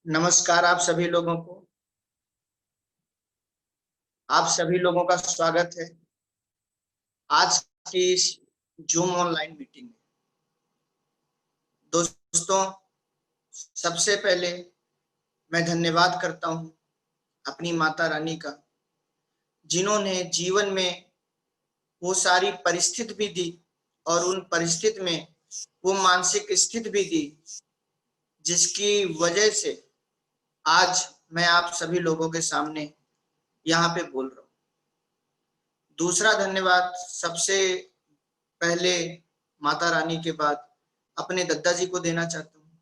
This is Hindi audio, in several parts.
नमस्कार आप सभी लोगों का स्वागत है आज की इस जूम ऑनलाइन मीटिंग में। दोस्तों, सबसे पहले मैं धन्यवाद करता हूं अपनी माता रानी का, जिन्होंने जीवन में वो सारी परिस्थिति भी दी और उन परिस्थिति में वो मानसिक स्थिति भी दी जिसकी वजह से आज मैं आप सभी लोगों के सामने यहाँ पे बोल रहा हूँ। दूसरा धन्यवाद सबसे पहले माता रानी के बाद अपने दादाजी को देना चाहता हूँ,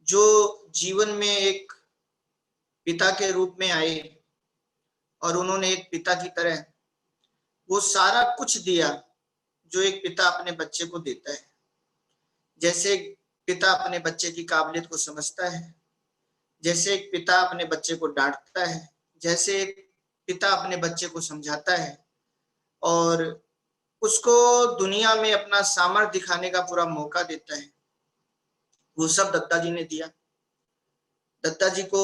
जो जीवन में एक पिता के रूप में आए और उन्होंने एक पिता की तरह वो सारा कुछ दिया जो एक पिता अपने बच्चे को देता है। जैसे एक पिता अपने बच्चे की काबिलियत को समझता है, जैसे एक पिता अपने बच्चे को डांटता है, जैसे एक पिता अपने बच्चे को समझाता है और उसको दुनिया में अपना सामर्थ्य दिखाने का पूरा मौका देता है, वो सब दत्ता जी ने दिया। दत्ता जी को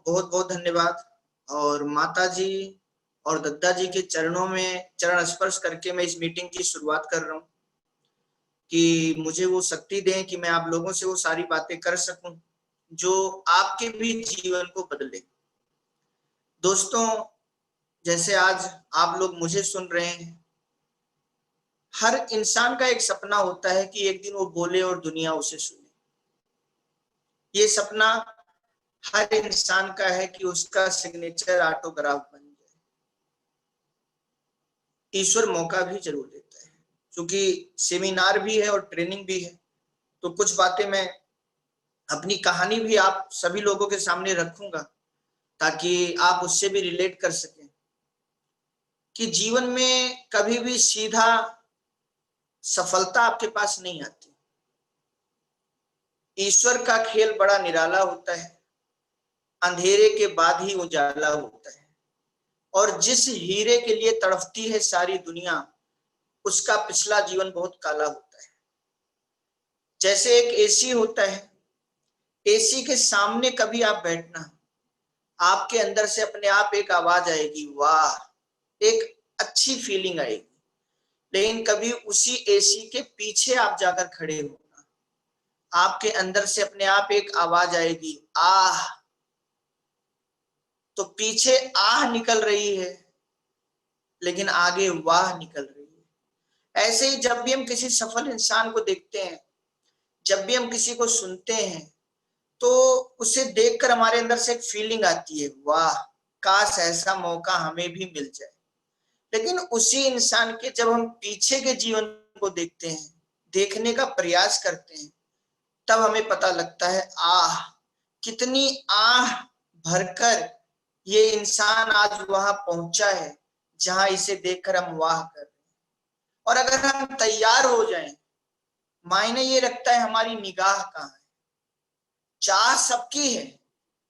बहुत बहुत धन्यवाद। और माता जी और दत्ता जी के चरणों में चरण स्पर्श करके मैं इस मीटिंग की शुरुआत कर रहा हूँ कि मुझे वो शक्ति दें कि मैं आप लोगों से वो सारी बातें कर सकूं जो आपके भी जीवन को बदले। दोस्तों, जैसे आज आप लोग मुझे सुन रहे हैं, हर इंसान का एक सपना होता है कि एक दिन वो बोले और दुनिया उसे सुने। ये सपना हर इंसान का है कि उसका सिग्नेचर ऑटोग्राफ बन जाए। ईश्वर मौका भी जरूर देता है, क्योंकि सेमिनार भी है और ट्रेनिंग भी है, तो कुछ बातें मैं अपनी कहानी भी आप सभी लोगों के सामने रखूंगा ताकि आप उससे भी रिलेट कर सकें कि जीवन में कभी भी सीधा सफलता आपके पास नहीं आती। ईश्वर का खेल बड़ा निराला होता है, अंधेरे के बाद ही उजाला होता है। और जिस हीरे के लिए तड़पती है सारी दुनिया, उसका पिछला जीवन बहुत काला होता है। जैसे एक एसी होता है, एसी के सामने कभी आप बैठना, आपके अंदर से अपने आप एक आवाज आएगी, वाह, एक अच्छी फीलिंग आएगी। लेकिन कभी उसी एसी के पीछे आप जाकर खड़े होना, आपके अंदर से अपने आप एक आवाज आएगी, आह। तो पीछे आह निकल रही है लेकिन आगे वाह निकल रही है। ऐसे ही जब भी हम किसी सफल इंसान को देखते हैं, जब भी हम किसी को सुनते हैं, तो उसे देखकर हमारे अंदर से एक फीलिंग आती है, वाह, काश ऐसा मौका हमें भी मिल जाए। लेकिन उसी इंसान के जब हम पीछे के जीवन को देखते हैं, देखने का प्रयास करते हैं, तब हमें पता लगता है, आह, कितनी आह भरकर ये इंसान आज वहां पहुंचा है जहां इसे देखकर हम वाह कर रहे हैं। और अगर हम तैयार हो जाएं, मायने ये रखता है हमारी निगाह कहाँ है। चाह सबकी है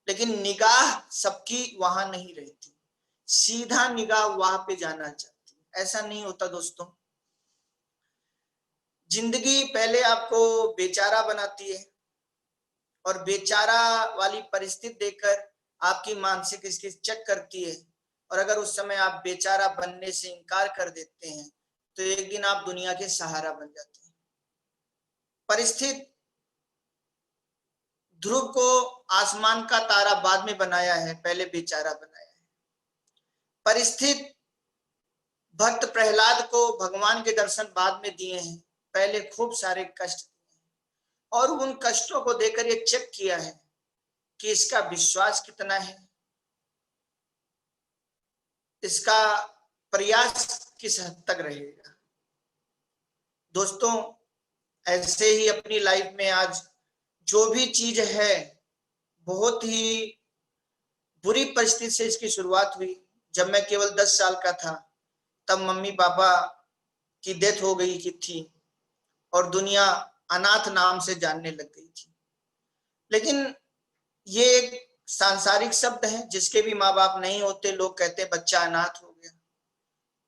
लेकिन निगाह सबकी वहां नहीं रहती, सीधा निगाह वहां पे जाना चाहती है। ऐसा नहीं होता दोस्तों। जिंदगी पहले आपको बेचारा बनाती है और बेचारा वाली परिस्थिति देखकर आपकी मानसिक स्थिति चेक करती है, और अगर उस समय आप बेचारा बनने से इनकार कर देते हैं तो एक दिन आप दुनिया के सहारा बन जाते हैं। परिस्थिति ध्रुव को आसमान का तारा बाद में बनाया है, पहले बेचारा बनाया है। परिस्थिति भक्त प्रहलाद को भगवान के दर्शन बाद में दिए हैं, पहले खूब सारे कष्ट दिए हैं। और उन कष्टों को देकर ये चेक किया है कि इसका विश्वास कितना है, इसका प्रयास किस हद तक रहेगा। दोस्तों, ऐसे ही अपनी लाइफ में आज जो भी चीज है, बहुत ही बुरी परिस्थिति से इसकी शुरुआत हुई। जब मैं केवल 10 साल का था, तब मम्मी पापा की डेथ हो गई की थी और दुनिया अनाथ नाम से जानने लग गई थी। लेकिन ये एक सांसारिक शब्द है, जिसके भी माँ बाप नहीं होते लोग कहते हैं बच्चा अनाथ हो गया।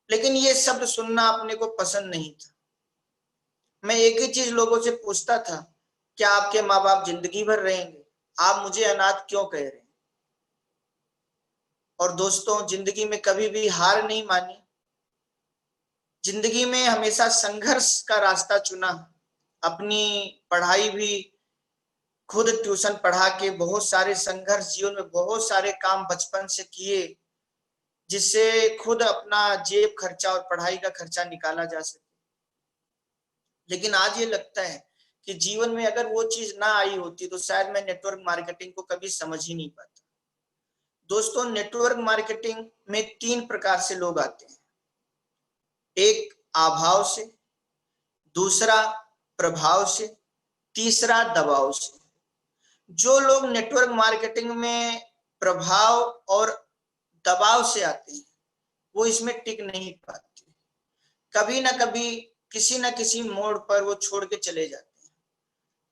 लेकिन ये शब्द सुनना अपने को पसंद नहीं था। मैं एक ही चीज लोगों से पूछता था, क्या आपके माँ बाप जिंदगी भर रहेंगे? आप मुझे अनाथ क्यों कह रहे हैं? और दोस्तों, जिंदगी में कभी भी हार नहीं मानी, जिंदगी में हमेशा संघर्ष का रास्ता चुना, अपनी पढ़ाई भी खुद ट्यूशन पढ़ा के, बहुत सारे संघर्ष, जीवन में बहुत सारे काम बचपन से किए जिससे खुद अपना जेब खर्चा और पढ़ाई का खर्चा निकाला जा सके। लेकिन आज ये लगता है कि जीवन में अगर वो चीज ना आई होती तो शायद मैं नेटवर्क मार्केटिंग को कभी समझ ही नहीं पाता। दोस्तों, नेटवर्क मार्केटिंग में 3 प्रकार से लोग आते हैं। एक अभाव से, दूसरा प्रभाव से, तीसरा दबाव से। जो लोग नेटवर्क मार्केटिंग में प्रभाव और दबाव से आते हैं वो इसमें टिक नहीं पाते, कभी ना कभी किसी ना किसी मोड़ पर वो छोड़ के चले जाते हैं,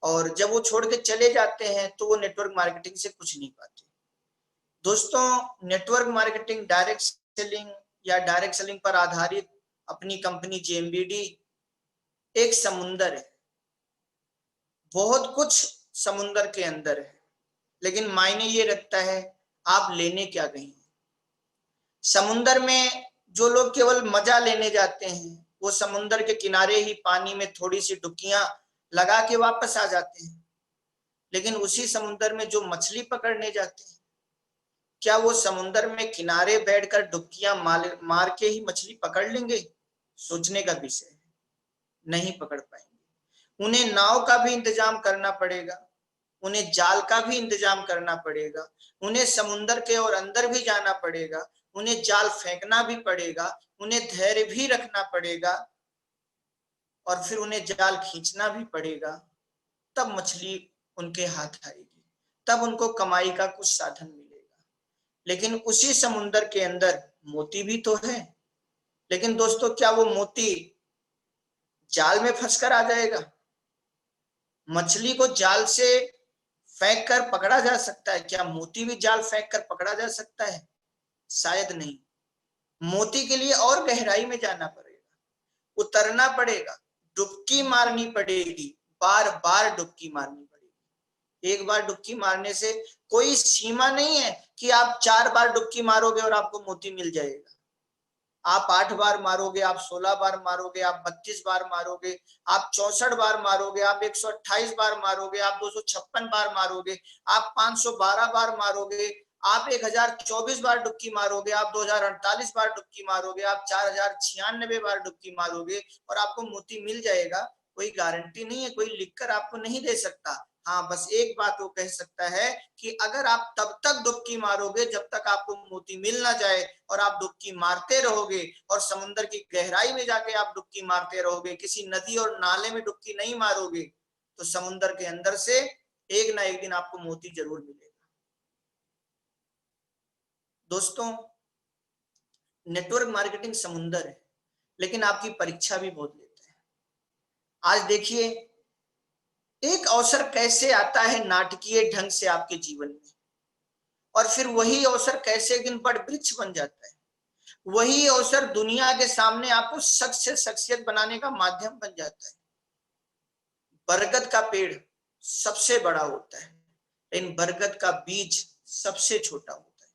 और जब वो छोड़ के चले जाते हैं तो वो नेटवर्क मार्केटिंग से कुछ नहीं पाते। दोस्तों, नेटवर्क मार्केटिंग डायरेक्ट सेलिंग या डायरेक्ट सेलिंग पर आधारित अपनी कंपनी जेएमबीडी एक समुंदर है, बहुत कुछ समुंदर के अंदर है, लेकिन मायने ये रखता है आप लेने क्या गए हैं। समुंदर में जो लोग केवल मजा लेने जाते हैं वो समुंदर के किनारे ही पानी में थोड़ी सी डुबकियां लगा के वापस आ जाते हैं, लेकिन उसी समुंदर में जो मछली पकड़ने जाते हैं, क्या वो समुंदर में किनारे बैठकर डुबकियां मार के ही मछली पकड़ लेंगे? सोचने का विषय है, नहीं पकड़ पाएंगे। उन्हें नाव का भी इंतजाम करना पड़ेगा, उन्हें जाल का भी इंतजाम करना पड़ेगा, उन्हें समुंदर के और अंदर भी जाना पड़ेगा, उन्हें जाल फेंकना भी पड़ेगा, उन्हें धैर्य भी रखना पड़ेगा, और फिर उन्हें जाल खींचना भी पड़ेगा। तब मछली उनके हाथ आएगी, तब उनको कमाई का कुछ साधन मिलेगा। लेकिन उसी समुंदर के अंदर मोती भी तो है। लेकिन दोस्तों, क्या वो मोती जाल में फंसकर आ जाएगा? मछली को जाल से फेंक कर पकड़ा जा सकता है, क्या मोती भी जाल फेंक कर पकड़ा जा सकता है? शायद नहीं। मोती के लिए और गहराई में जाना पड़ेगा, उतरना पड़ेगा, डुबकी मारनी पड़ेगी, बार बार डुबकी मारनी पड़ेगी। एक बार डुबकी मारने से कोई सीमा नहीं है कि आप 4 बार डुबकी मारोगे और आपको मोती मिल जाएगा। आप 8 बार मारोगे, आप 16 बार मारोगे, आप 32 बार मारोगे, आप 64 बार मारोगे, आप 128 बार मारोगे, आप 256 बार मारोगे, आप 512 बार मारोगे, आप 1024 बार डुबकी मारोगे, आप 2048 बार डुबकी मारोगे, आप 4096 बार डुबकी मारोगे और आपको मोती मिल जाएगा। कोई गारंटी नहीं है, कोई लिखकर आपको नहीं दे सकता। हाँ, बस एक बात वो कह सकता है कि अगर आप तब तक डुबकी मारोगे जब तक आपको मोती मिल ना जाए, और आप डुबकी मारते रहोगे और समुद्र की गहराई में जाके आप डुबकी मारते रहोगे, किसी नदी और नाले में डुबकी नहीं मारोगे, तो समुद्र के अंदर से एक ना एक दिन आपको मोती जरूर मिलेगा। दोस्तों, नेटवर्क मार्केटिंग समुंदर है, लेकिन आपकी परीक्षा भी बहुत लेता है। आज देखिए, एक अवसर कैसे आता है नाटकीय ढंग से आपके जीवन में, और फिर वही अवसर कैसे एक दिन बड़ वृक्ष बन जाता है। वही अवसर दुनिया के सामने आपको शख्स से शख्सियत बनाने का माध्यम बन जाता है। बरगद का पेड़ सबसे बड़ा होता है, लेकिन बरगद का बीज सबसे छोटा होता है।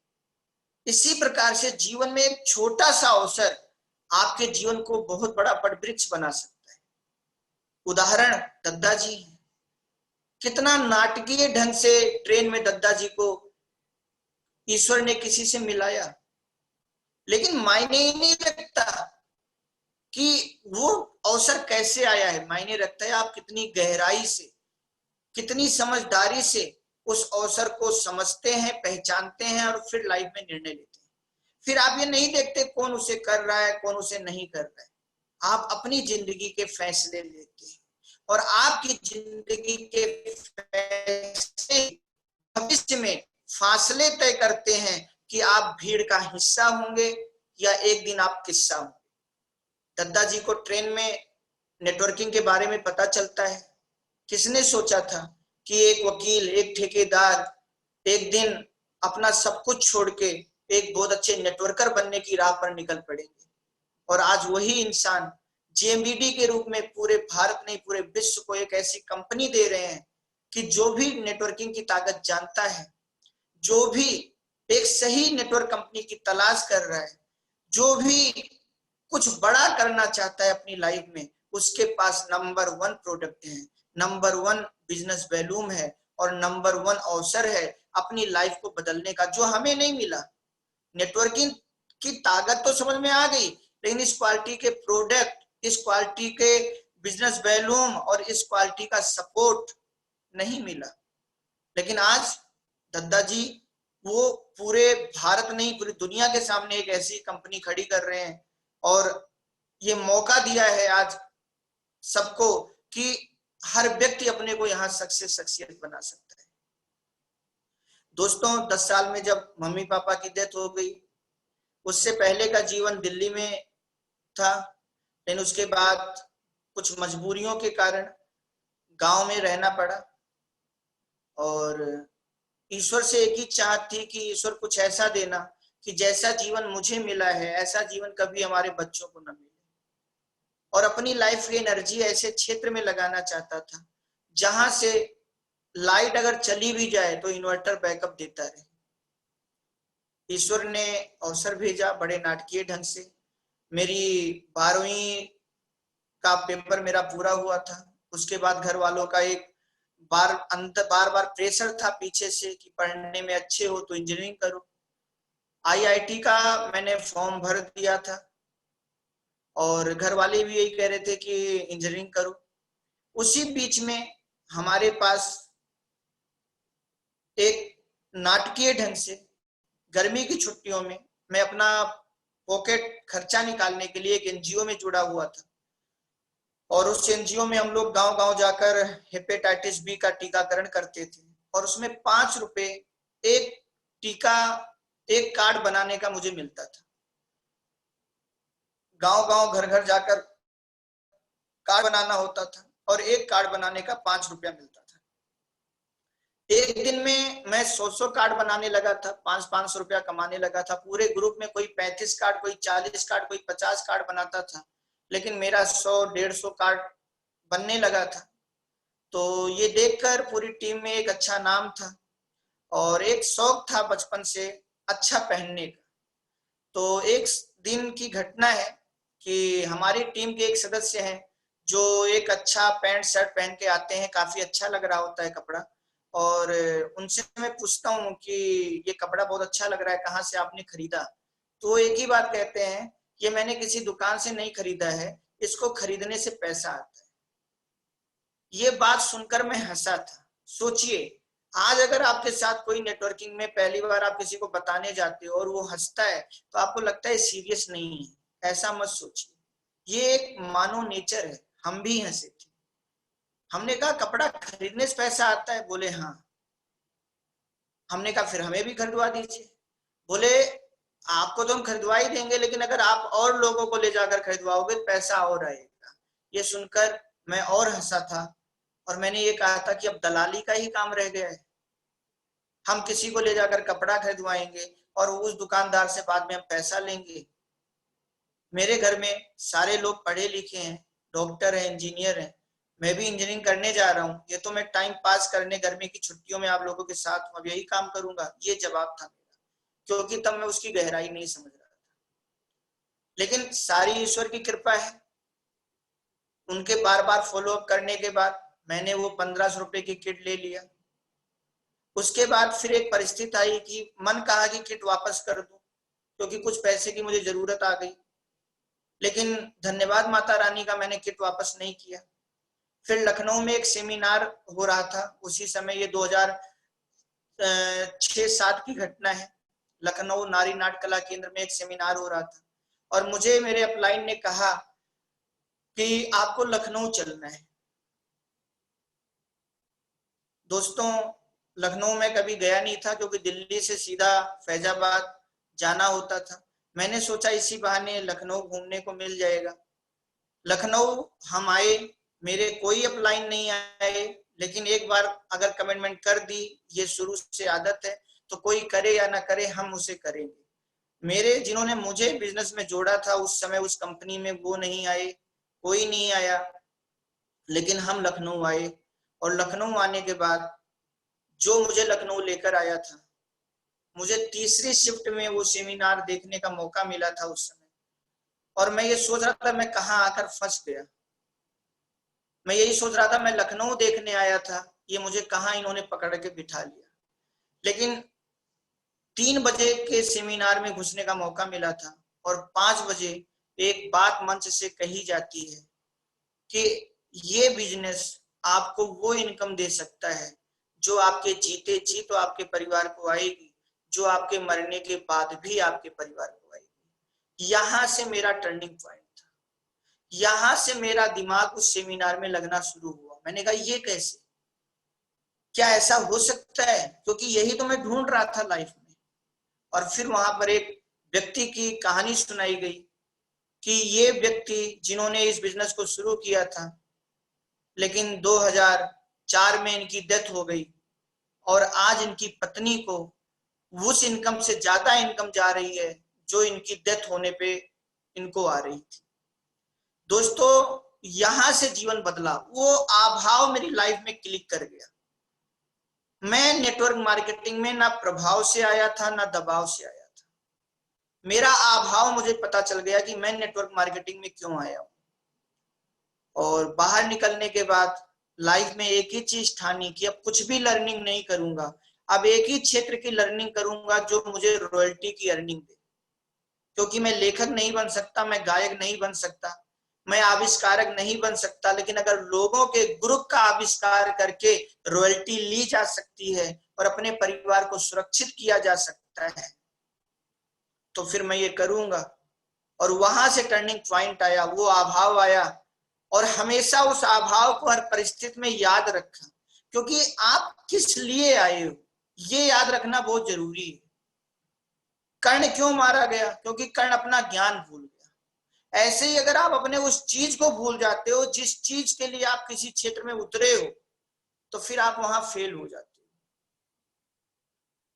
इसी प्रकार से जीवन में एक छोटा सा अवसर आपके जीवन को बहुत बड़ा वृक्ष बना सकता है। उदाहरण दद्दा जी, कितना नाटकीय ढंग से ट्रेन में दद्दा जी को ईश्वर ने किसी से मिलाया, लेकिन मायने ही नहीं रखता कि वो अवसर कैसे आया है। मायने रखता है आप कितनी गहराई से, कितनी समझदारी से उस अवसर को समझते हैं, पहचानते हैं और फिर लाइफ में निर्णय लेते हैं। फिर आप ये नहीं देखते कौन उसे कर रहा है, कौन उसे नहीं कर रहा है। आप अपनी जिंदगी के फैसले लेते हैं, और आपकी जिंदगी के फैसले भविष्य में फासले तय करते हैं कि आप भीड़ का हिस्सा होंगे या एक दिन आप किस्सा होंगे। दद्दा जी को ट्रेन में नेटवर्किंग के बारे में पता चलता है। किसने सोचा था कि एक वकील, एक ठेकेदार एक दिन अपना सब कुछ छोड़ के एक बहुत अच्छे नेटवर्कर बनने की राह पर निकल पड़ेंगे। और आज वही इंसान जेएमबीडी के रूप में पूरे भारत नहीं पूरे विश्व को एक ऐसी कंपनी दे रहे हैं कि जो भी नेटवर्किंग की ताकत जानता है, जो भी एक सही नेटवर्क कंपनी की तलाश कर रहा है, जो भी कुछ बड़ा करना चाहता है अपनी लाइफ में, उसके पास नंबर 1 प्रोडक्ट है, नंबर 1 बिजनेस वैल्यूम है और नंबर 1 अवसर है अपनी लाइफ को बदलने का, जो हमें नहीं मिला। नेटवर्किंग की ताकत तो समझ में आ गई, लेकिन इस क्वालिटी के प्रोडक्ट, इस क्वालिटी के बिजनेस वैल्यूम और इस क्वालिटी का सपोर्ट नहीं मिला। लेकिन आज दद्दा जी वो पूरे भारत नहीं, पूरी दुनिया के सामने एक ऐसी कंपनी खड़ी कर रहे हैं और ये मौका दिया है आज सबको कि हर व्यक्ति अपने को यहाँ शख्सियत बना सकता है। दोस्तों 10 साल में जब मम्मी पापा की डेथ हो गई, उससे पहले का जीवन दिल्ली में था, लेकिन उसके बाद कुछ मजबूरियों के कारण गांव में रहना पड़ा और ईश्वर से एक ही चाहत थी कि ईश्वर कुछ ऐसा देना कि जैसा जीवन मुझे मिला है ऐसा जीवन कभी हमारे बच्चों को न मिले, और अपनी लाइफ की एनर्जी ऐसे क्षेत्र में लगाना चाहता था जहां से लाइट अगर चली भी जाए तो इन्वर्टर बैकअप देता रहे। ईश्वर ने अवसर भेजा बड़े नाटकीय ढंग से। मेरी 12वीं का पेपर मेरा पूरा हुआ था। उसके बाद घर वालों का एक बार बार प्रेशर था पीछे से कि पढ़ने में अच्छे हो तो इंजीनियरिंग करो। आईआईटी का मैंने फॉर्म भर दिया था और घर वाले भी यही कह रहे थे कि इंजीनियरिंग करो। उसी बीच में हमारे पास एक नाटकीय ढंग से गर्मी की छुट्टियों में मैं अपना पॉकेट खर्चा निकालने के लिए एक एनजीओ में जुड़ा हुआ था और उस एनजीओ में हम लोग गांव-गांव जाकर हेपेटाइटिस बी का टीकाकरण करते थे और उसमें 5 रुपए एक टीका, एक कार्ड बनाने का मुझे मिलता था। गांव-गांव घर-घर जाकर कार्ड बनाना होता था और एक कार्ड बनाने का 5 रुपया मिलता था। एक दिन में मैं 100 कार्ड बनाने लगा था, 500 रुपया कमाने लगा था। पूरे ग्रुप में कोई 35 कार्ड, कोई 40 कार्ड, कोई 50 कार्ड बनाता था, लेकिन मेरा 100-150 कार्ड बनने लगा था। तो ये देखकर पूरी टीम में एक अच्छा नाम था और एक शौक था बचपन से अच्छा पहनने का। तो एक दिन की घटना है कि हमारी टीम के एक सदस्य हैं जो एक अच्छा पैंट शर्ट पहन के आते हैं, काफी अच्छा लग रहा होता है कपड़ा, और उनसे मैं पूछता हूँ कि ये कपड़ा बहुत अच्छा लग रहा है, कहाँ से आपने खरीदा? तो एक ही बात कहते हैं, ये मैंने किसी दुकान से नहीं खरीदा है, इसको खरीदने से पैसा आता है। ये बात सुनकर मैं हंसा था। सोचिए, आज अगर आपके साथ कोई नेटवर्किंग में पहली बार आप किसी को बताने जाते हो और वो हंसता है तो आपको लगता है सीरियस नहीं है। ऐसा मत सोचिए, ये एक मानव नेचर है। हम भी हंसे थे। हमने कहा कपड़ा खरीदने से पैसा आता है? बोले हाँ। हमने कहा फिर हमें भी खरीदवा दीजिए। बोले आपको तो हम खरीदवा ही देंगे, लेकिन अगर आप और लोगों को ले जाकर खरीदवाओगे पैसा और आएगा। ये सुनकर मैं और हंसा था और मैंने ये कहा था कि अब दलाली का ही काम रह गया है। हम किसी को ले जाकर कपड़ा खरीदवाएंगे और उस दुकानदार से बाद में हम पैसा लेंगे। मेरे घर में सारे लोग पढ़े लिखे हैं, डॉक्टर हैं, इंजीनियर हैं। मैं भी इंजीनियरिंग करने जा रहा हूँ। ये तो मैं टाइम पास करने गर्मी की छुट्टियों में आप लोगों के साथ अब यही काम करूंगा, ये जवाब था मेरा, क्योंकि तब मैं उसकी गहराई नहीं समझ रहा था। लेकिन सारी ईश्वर की कृपा है। उनके बार बार फॉलो अप करने के बाद मैंने वो 1500 रुपए की किट ले लिया। उसके बाद फिर एक परिस्थिति आई कि मन कहा कि किट वापस कर दूं, क्योंकि कुछ पैसे की मुझे जरूरत आ गई। लेकिन धन्यवाद माता रानी का, मैंने किट वापस नहीं किया। फिर लखनऊ में एक सेमिनार हो रहा था उसी समय, ये 2006-7 की घटना है। लखनऊ नारी नाट्य कला केंद्र में एक सेमिनार हो रहा था और मुझे मेरे अपलाइन ने कहा कि आपको लखनऊ चलना है। दोस्तों लखनऊ में कभी गया नहीं था क्योंकि दिल्ली से सीधा फैजाबाद जाना होता था। मैंने सोचा इसी बहाने लखनऊ घूमने को मिल जाएगा। लखनऊ हम आए, मेरे कोई अपलाइन नहीं आए, लेकिन एक बार अगर कमिटमेंट कर दी, ये शुरू से आदत है, तो कोई करे या ना करे हम उसे करेंगे। मेरे जिन्होंने मुझे बिजनेस में जोड़ा था उस समय उस कंपनी में, वो नहीं आए, कोई नहीं आया, लेकिन हम लखनऊ आए और लखनऊ आने के बाद जो मुझे लखनऊ लेकर आया था, मुझे तीसरी शिफ्ट में वो सेमिनार देखने का मौका मिला था उस समय, और मैं ये सोच रहा था मैं कहाँ आकर फंस गया। मैं यही सोच रहा था मैं लखनऊ देखने आया था, ये मुझे कहाँ इन्होंने पकड़ के बिठा लिया। लेकिन 3 बजे के सेमिनार में घुसने का मौका मिला था और 5 बजे एक बात मंच से कही जाती है कि ये बिजनेस आपको वो इनकम दे सकता है जो आपके जीते जी तो आपके परिवार को आएगी, जो आपके मरने के बाद भी आपके परिवार को आएगी। यहां से मेरा टर्निंग पॉइंट था, यहां से मेरा दिमाग उस सेमिनार में लगना शुरू हुआ। मैंने कहा ये कैसे, क्या ऐसा हो सकता है, क्योंकि यही तो मैं ढूंढ रहा था लाइफ में। और फिर वहां पर एक व्यक्ति की कहानी सुनाई गई कि ये व्यक्ति जिन्होंने इस बिजनेस को शुरू किया था, लेकिन 2004 में इनकी डेथ हो गई और आज इनकी पत्नी को उस इनकम से ज्यादा इनकम जा रही है जो इनकी डेथ होने पे इनको आ रही थी। दोस्तों यहां से जीवन बदला, वो अभाव मेरी लाइफ में क्लिक कर गया। मैं नेटवर्क मार्केटिंग में ना प्रभाव से आया था ना दबाव से आया था, मेरा अभाव मुझे पता चल गया कि मैं नेटवर्क मार्केटिंग में क्यों आया हूं। और बाहर निकलने के बाद लाइफ में एक ही चीज ठानी कि अब कुछ भी लर्निंग नहीं करूंगा, अब एक ही क्षेत्र की लर्निंग करूंगा जो मुझे रॉयल्टी की अर्निंग दे। क्योंकि मैं लेखक नहीं बन सकता, मैं गायक नहीं बन सकता, मैं आविष्कारक नहीं बन सकता, लेकिन अगर लोगों के ग्रुप का आविष्कार करके रॉयल्टी ली जा सकती है और अपने परिवार को सुरक्षित किया जा सकता है तो फिर मैं ये करूंगा। और वहां से टर्निंग पॉइंट आया, वो अभाव आया, और हमेशा उस अभाव को हर परिस्थिति में याद रखा, क्योंकि आप किस लिए आए हो ये याद रखना बहुत जरूरी है। कर्ण क्यों मारा गया, क्योंकि कर्ण अपना ज्ञान भूल गया। ऐसे ही अगर आप अपने उस चीज को भूल जाते हो जिस चीज के लिए आप किसी क्षेत्र में उतरे हो, तो फिर आप वहां फेल हो जाते हो।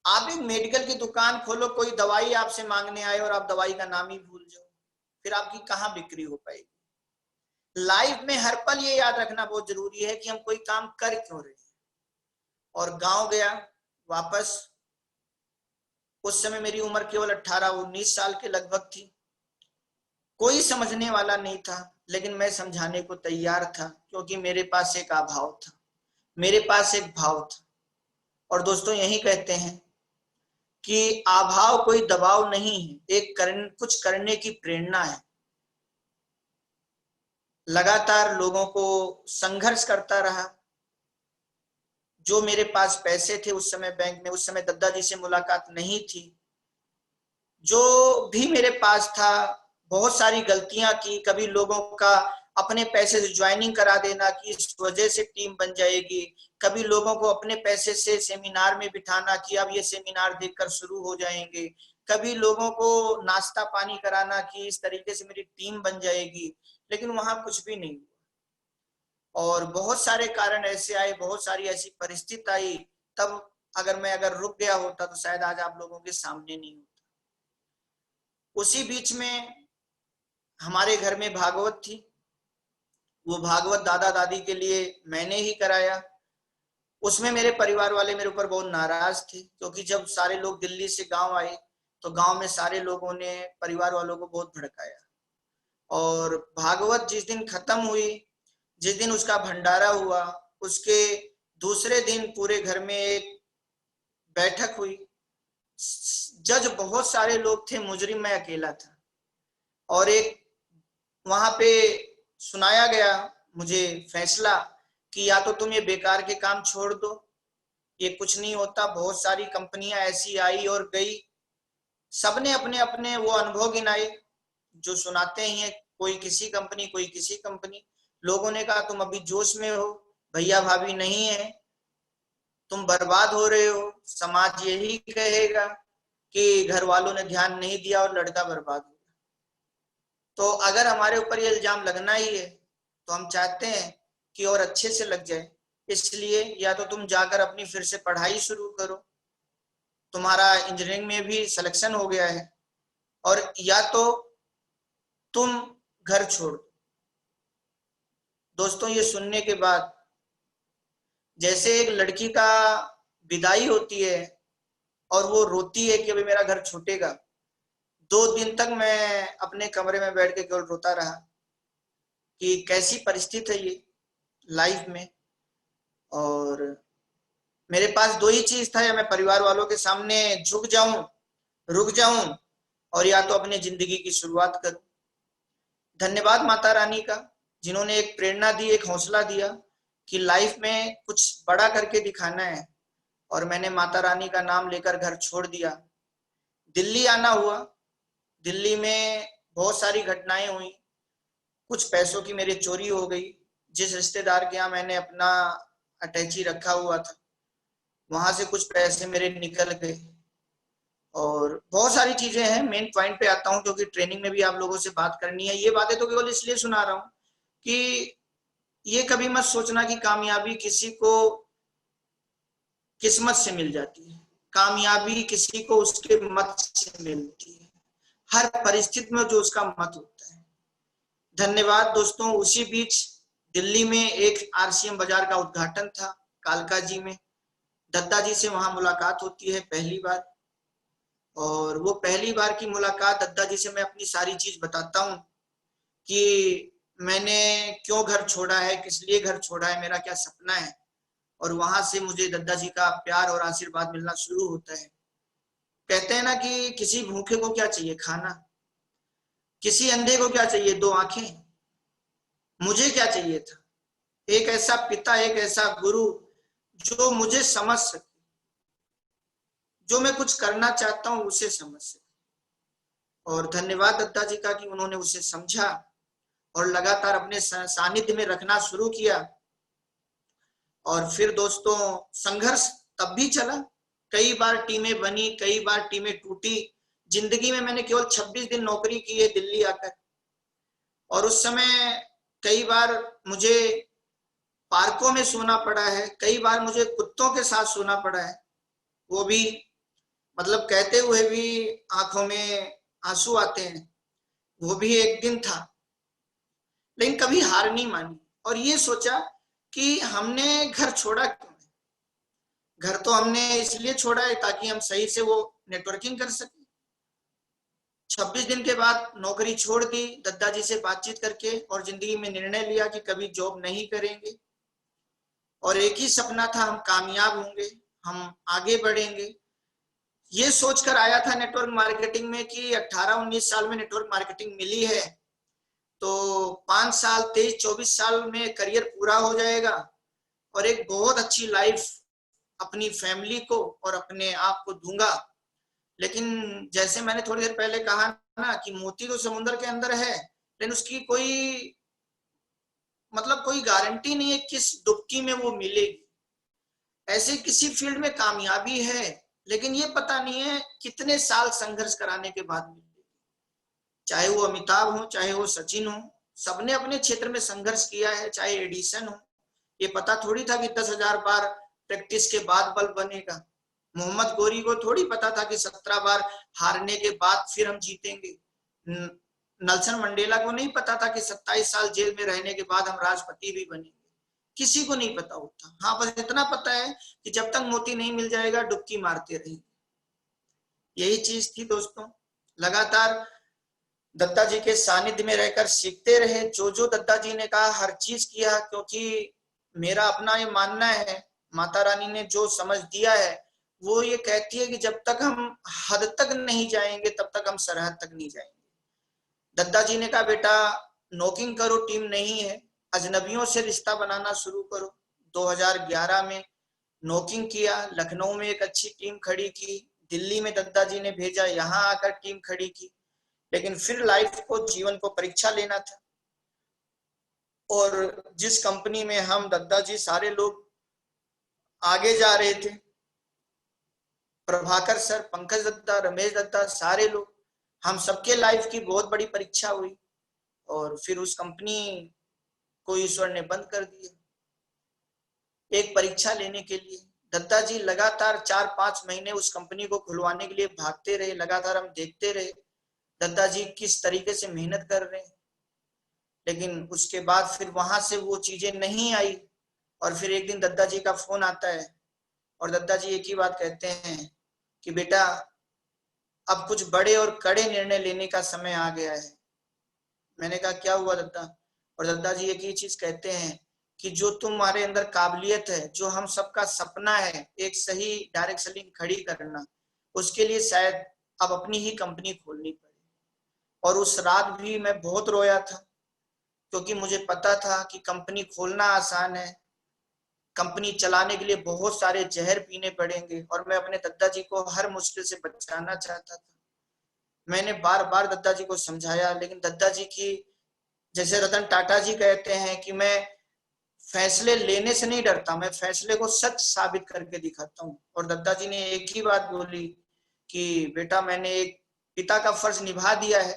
आप एक मेडिकल की दुकान खोलो, कोई दवाई आपसे मांगने आए और आप दवाई का नाम ही भूल जाओ, फिर आपकी कहाँ बिक्री हो पाएगी। लाइफ में हर पल ये याद रखना बहुत जरूरी है कि हम कोई काम कर क्यों रहे हैं। और गांव गया वापस, उस समय मेरी उम्र केवल 18-19 साल के लगभग थी, कोई समझने वाला नहीं था, लेकिन मैं समझाने को तैयार था क्योंकि मेरे पास एक अभाव था, मेरे पास एक भाव था। और दोस्तों यही कहते हैं कि अभाव कोई दबाव नहीं है, एक कुछ करने की प्रेरणा है। लगातार लोगों को संघर्ष करता रहा। जो मेरे पास पैसे थे उस समय बैंक में, उस समय दादाजी से मुलाकात नहीं थी, जो भी मेरे पास था बहुत सारी गलतियां की। कभी लोगों का अपने पैसे से ज्वाइनिंग करा देना कि इस वजह से टीम बन जाएगी, कभी लोगों को अपने पैसे से सेमिनार में बिठाना कि अब ये सेमिनार देखकर शुरू हो जाएंगे, कभी लोगों को नाश्ता पानी कराना कि इस तरीके से मेरी टीम बन जाएगी, लेकिन वहां कुछ भी नहीं हुआ। और बहुत सारे कारण ऐसे आए, बहुत सारी ऐसी परिस्थिति आई, तब अगर रुक गया होता तो शायद आज आप लोगों के सामने नहीं होता। उसी बीच में हमारे घर में भागवत थी, वो भागवत दादा दादी के लिए मैंने ही कराया। उसमें मेरे परिवार वाले मेरे ऊपर बहुत नाराज थे, क्योंकि जब सारे लोग दिल्ली से गांव आए तो गांव में सारे लोगों ने परिवार वालों को बहुत भड़काया। और भागवत जिस दिन खत्म हुई, जिस दिन उसका भंडारा हुआ, उसके दूसरे दिन पूरे घर में एक बैठक हुई। जज बहुत सारे लोग थे, मुजरिम मैं अकेला था। और एक वहां पे सुनाया गया मुझे फैसला कि या तो तुम ये बेकार के काम छोड़ दो, ये कुछ नहीं होता। बहुत सारी कंपनियां ऐसी आई और गई, सबने अपने अपने वो अनुभव गिनाए जो सुनाते ही हैं, कोई किसी कंपनी कोई किसी कंपनी। लोगों ने कहा तुम अभी जोश में हो, भैया भाभी नहीं है, तुम बर्बाद हो रहे हो, समाज यही कहेगा कि घर वालों ने ध्यान नहीं दिया और लड़का बर्बाद हो। तो अगर हमारे ऊपर ये इल्जाम लगना ही है तो हम चाहते हैं कि और अच्छे से लग जाए। इसलिए या तो तुम जाकर अपनी फिर से पढ़ाई शुरू करो, तुम्हारा इंजीनियरिंग में भी सिलेक्शन हो गया है, और या तो तुम घर छोड़ दो। दोस्तों ये सुनने के बाद जैसे एक लड़की का विदाई होती है और वो रोती है कि अभी मेरा घर छूटेगा, 2 दिन तक मैं अपने कमरे में बैठ के केवल रोता रहा कि कैसी परिस्थिति है ये लाइफ में। और मेरे पास दो ही चीज था, या मैं परिवार वालों के सामने झुक जाऊं, रुक जाऊं, और या तो अपनी जिंदगी की शुरुआत करूं। धन्यवाद माता रानी का, जिन्होंने एक प्रेरणा दी, एक हौसला दिया कि लाइफ में कुछ बड़ा करके दिखाना है। और मैंने माता रानी का नाम लेकर घर छोड़ दिया, दिल्ली आना हुआ। दिल्ली में बहुत सारी घटनाएं हुई, कुछ पैसों की मेरी चोरी हो गई। जिस रिश्तेदार के यहाँ मैंने अपना अटैची रखा हुआ था, वहां से कुछ पैसे मेरे निकल गए। और बहुत सारी चीजें हैं, मेन पॉइंट पे आता हूँ क्योंकि ट्रेनिंग में भी आप लोगों से बात करनी है। ये बातें तो केवल इसलिए सुना रहा हूँ कि ये कभी मत सोचना कि कामयाबी किसी को किस्मत से मिल जाती है, कामयाबी किसी को उसके मत से मिलती है, हर परिस्थिति में जो उसका मत होता है। धन्यवाद दोस्तों। उसी बीच दिल्ली में एक आरसीएम बाजार का उद्घाटन था, कालका जी में। दत्ता जी से वहां मुलाकात होती है पहली बार, और वो पहली बार की मुलाकात दत्ता जी से मैं अपनी सारी चीज बताता हूँ कि मैंने क्यों घर छोड़ा है, किस लिए घर छोड़ा है, मेरा क्या सपना है। और वहां से मुझे दत्ता जी का प्यार और आशीर्वाद मिलना शुरू होता है। कहते हैं ना कि किसी भूखे को क्या चाहिए, खाना। किसी अंधे को क्या चाहिए, 2 आंखें। मुझे क्या चाहिए था, एक ऐसा पिता, एक ऐसा गुरु जो मुझे समझ सके, जो मैं कुछ करना चाहता हूं उसे समझ सके। और धन्यवाद दत्ता जी का कि उन्होंने उसे समझा और लगातार अपने सानिध्य में रखना शुरू किया। और फिर दोस्तों संघर्ष तब भी चला, कई बार टीमें बनी, कई बार टीमें टूटी। जिंदगी में मैंने केवल 26 दिन नौकरी की है दिल्ली आकर, और उस समय कई बार मुझे पार्कों में सोना पड़ा है, कई बार मुझे कुत्तों के साथ सोना पड़ा है। वो भी मतलब कहते हुए भी आंखों में आंसू आते हैं। वो भी एक दिन था, लेकिन कभी हार नहीं मानी और ये सोचा कि हमने घर छोड़ा क्यों। घर तो हमने इसलिए छोड़ा है ताकि हम सही से वो नेटवर्किंग कर सके। 26 दिन के बाद नौकरी छोड़ दी दद्दा जी से बातचीत करके, और जिंदगी में निर्णय लिया कि कभी जॉब नहीं करेंगे। और एक ही सपना था, हम कामयाब होंगे, हम आगे बढ़ेंगे। ये सोचकर आया था नेटवर्क मार्केटिंग में कि 18-19 साल में नेटवर्क मार्केटिंग मिली है तो 5 साल, 23-24 साल में करियर पूरा हो जाएगा और एक बहुत अच्छी लाइफ अपनी फैमिली को और अपने आप को दूंगा। लेकिन जैसे मैंने थोड़ी देर पहले कहा ना कि मोती तो समुद्र के अंदर है, लेकिन उसकी कोई मतलब कोई गारंटी नहीं है किस डुबकी में वो मिलेगी। ऐसे किसी फील्ड में कामयाबी है, लेकिन ये पता नहीं है कितने साल संघर्ष कराने के बाद मिलेगी। चाहे वो अमिताभ हो, चाहे वो सचिन हो, सबने अपने क्षेत्र में संघर्ष किया है। चाहे एडिसन हो, ये पता थोड़ी था कि 10,000 बार प्रैक्टिस के बाद बल्ब बनेगा। मोहम्मद गोरी को थोड़ी पता था कि 17 बार हारने के बाद फिर हम जीतेंगे। नेल्सन मंडेला को नहीं पता था कि 27 साल जेल में रहने के बाद हम राष्ट्रपति भी बनेंगे। किसी को नहीं पता होता। हाँ, बस इतना पता है कि जब तक मोती नहीं मिल जाएगा डुबकी मारते रहेंगे। यही चीज थी दोस्तों। लगातार दत्ता जी के सानिध्य में रहकर सीखते रहे, जो जो दत्ता जी ने कहा हर चीज किया, क्योंकि मेरा अपना ये मानना है, माता रानी ने जो समझ दिया है वो ये कहती है कि जब तक हम हद तक नहीं जाएंगे तब तक हम सरहद तक नहीं जाएंगे। दत्ता जी ने कहा बेटा नॉकिंग करो, टीम नहीं है, अजनबियों से रिश्ता बनाना शुरू करो। 2011 में नॉकिंग किया, लखनऊ में एक अच्छी टीम खड़ी की, दिल्ली में दत्ता जी ने भेजा, यहाँ आकर टीम खड़ी की। लेकिन फिर लाइफ को, जीवन को परीक्षा लेना था। और जिस कंपनी में हम दत्ता जी सारे लोग आगे जा रहे थे, प्रभाकर सर, पंकज दत्ता, रमेश दत्ता, सारे लोग, हम सबके लाइफ की बहुत बड़ी परीक्षा हुई। और फिर उस कंपनी को ईश्वर ने बंद कर दिया। एक परीक्षा लेने के लिए दत्ता जी लगातार 4-5 महीने उस कंपनी को खुलवाने के लिए भागते रहे। लगातार हम देखते रहे दत्ता जी किस तरीके से मेहनत कर रहे हैं। लेकिन उसके बाद फिर वहां से वो चीजें नहीं आई और फिर एक दिन दद्दा जी का फोन आता है और दद्दा जी एक ही बात कहते हैं कि बेटा अब कुछ बड़े और कड़े निर्णय लेने का समय आ गया है। मैंने कहा क्या हुआ दद्दा? और दद्दा जी एक ही चीज कहते हैं कि जो तुम्हारे अंदर काबिलियत है, जो हम सबका सपना है एक सही डायरेक्ट सेलिंग खड़ी करना, उसके लिए शायद अब अपनी ही कंपनी खोलनी पड़े। और उस रात भी मैं बहुत रोया था, क्योंकि मुझे पता था कि कंपनी खोलना आसान है, कंपनी चलाने के लिए बहुत सारे जहर पीने पड़ेंगे, और मैं अपने दद्दा जी को हर मुश्किल से बचाना चाहता था। मैंने बार बार दद्दा जी को समझाया, लेकिन दद्दा जी की, जैसे रतन टाटा जी कहते हैं कि मैं फैसले लेने से नहीं डरता, मैं फैसले को सच साबित करके दिखाता हूँ। और दद्दा जी ने एक ही बात बोली कि बेटा मैंने एक पिता का फर्ज निभा दिया है,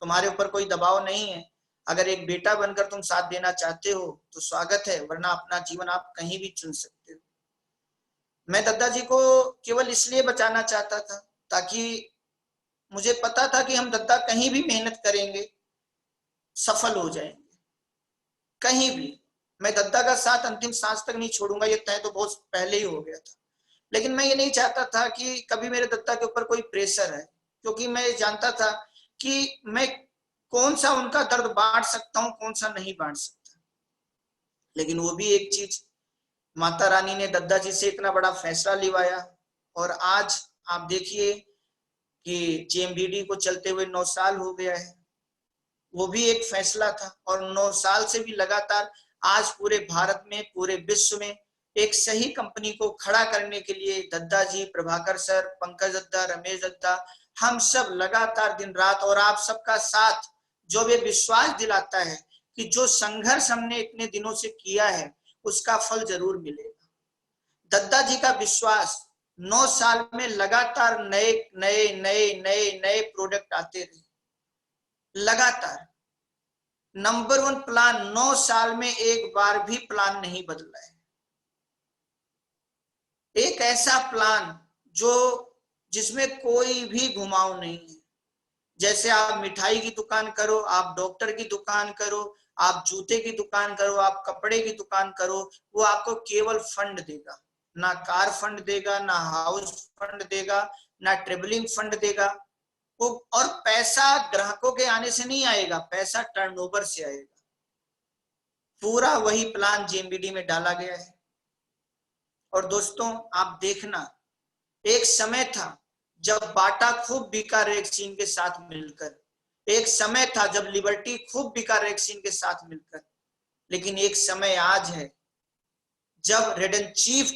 तुम्हारे ऊपर कोई दबाव नहीं है, अगर एक बेटा बनकर तुम साथ देना चाहते हो तो स्वागत है, वरना अपना जीवन आप कहीं भी चुन सकते हो। मैं दद्दा जी को केवल इसलिए बचाना चाहता था ताकि मुझे पता था कि हम दद्दा कहीं भी मेहनत करेंगे सफल हो जाएंगे, कहीं भी। मैं दद्दा का साथ अंतिम सांस तक नहीं छोड़ूंगा, ये तय तो बहुत पहले ही हो गया था। लेकिन मैं ये नहीं चाहता था कि कभी मेरे दद्दा के ऊपर कोई प्रेशर है, क्योंकि मैं जानता था कि मैं कौन सा उनका दर्द बांट सकता हूँ, कौन सा नहीं बांट सकता। लेकिन वो भी एक चीज, माता रानी ने दद्दा जी से इतना बड़ा फैसला लिवाया, और आज आप देखिए कि जेएमबीडी को चलते हुए 9 साल हो गया है। वो भी एक फैसला था, और 9 साल से भी लगातार आज पूरे भारत में, पूरे विश्व में एक सही कंपनी को खड़ा करने के लिए दद्दा जी, प्रभाकर सर, पंकज दद्दा, रमेश दद्दा, हम सब लगातार दिन रात, और आप सबका साथ जो भी विश्वास दिलाता है कि जो संघर्ष हमने इतने दिनों से किया है उसका फल जरूर मिलेगा। दद्दा जी का विश्वास, 9 साल में लगातार नए नए नए नए नए प्रोडक्ट आते रहे, लगातार। नंबर 1 प्लान, 9 साल में एक बार भी प्लान नहीं बदला है। एक ऐसा प्लान जो जिसमें कोई भी घुमाव नहीं है। जैसे आप मिठाई की दुकान करो, आप डॉक्टर की दुकान करो, आप जूते की दुकान करो, आप कपड़े की दुकान करो, वो आपको केवल फंड देगा, ना कार फंड देगा, ना हाउस फंड देगा, ना ट्रेवलिंग फंड देगा। वो, और पैसा ग्राहकों के आने से नहीं आएगा, पैसा टर्नओवर से आएगा। पूरा वही प्लान जेएमबीडी में डाला गया है। और दोस्तों आप देखना, एक समय था जब बाटा खूब बिका रेक्सीन के साथ मिलकर, एक समय था जब लिबर्टी खूब बिका रेक्सीन के साथ मिलकर, लेकिन एक समय आज है जब रेड एंड चीफ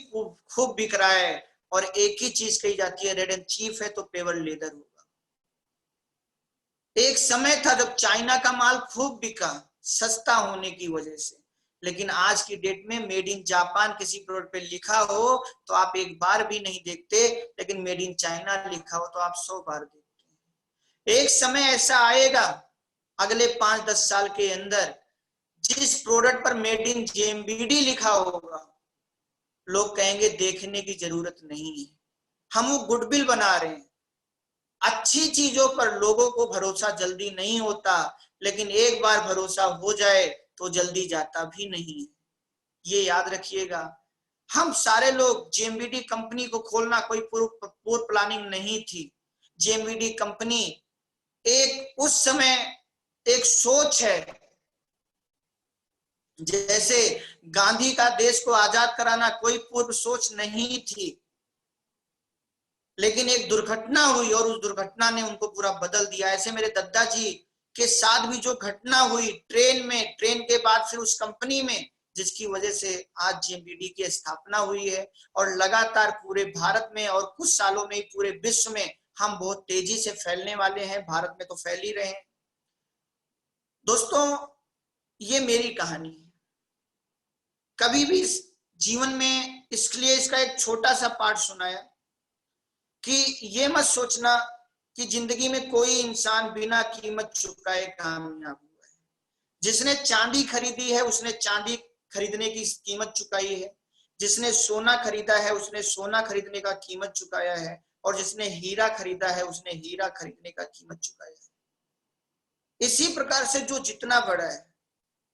खूब बिक रहा है, और एक ही चीज कही जाती है, रेड एंड चीफ है तो पेवर लेदर होगा। एक समय था जब चाइना का माल खूब बिका सस्ता होने की वजह से, लेकिन आज की डेट में मेड इन जापान किसी प्रोडक्ट पे लिखा हो तो आप एक बार भी नहीं देखते, लेकिन मेड इन चाइना लिखा हो तो आप 100 बार देखते हैं। एक समय ऐसा आएगा अगले 5-10 साल के अंदर, जिस प्रोडक्ट पर मेड इन जेएमबीडी लिखा होगा लोग कहेंगे देखने की जरूरत नहीं है, हम वो गुडविल बना रहे हैं। अच्छी चीजों पर लोगों को भरोसा जल्दी नहीं होता, लेकिन एक बार भरोसा हो जाए तो जल्दी जाता भी नहीं। ये याद रखिएगा। हम सारे लोग, जेएमबीडी कंपनी को खोलना कोई पूर्व प्लानिंग नहीं थी। जेएमबीडी कंपनी एक उस समय एक सोच है, जैसे गांधी का देश को आजाद कराना कोई पूर्व सोच नहीं थी, लेकिन एक दुर्घटना हुई और उस दुर्घटना ने उनको पूरा बदल दिया। ऐसे मेरे दद्दा जी के साथ भी जो घटना हुई ट्रेन में, ट्रेन के बाद फिर उस कंपनी में, जिसकी वजह से आज जेएमबीडी की स्थापना हुई है, और लगातार पूरे भारत में और कुछ सालों में पूरे विश्व में हम बहुत तेजी से फैलने वाले हैं। भारत में तो फैल ही रहे हैं। दोस्तों ये मेरी कहानी है। कभी भी जीवन में, इसलिए इसका एक छोटा सा पार्ट सुनाया कि ये मत सोचना कि जिंदगी में कोई इंसान बिना कीमत चुकाए कामयाब हुआ है। जिसने चांदी खरीदी है उसने चांदी खरीदने की कीमत चुकाई है, जिसने सोना खरीदा है उसने सोना खरीदने का कीमत चुकाया है, और जिसने हीरा खरीदा है उसने हीरा खरीदने का कीमत चुकाया है। इसी प्रकार से जो जितना बड़ा है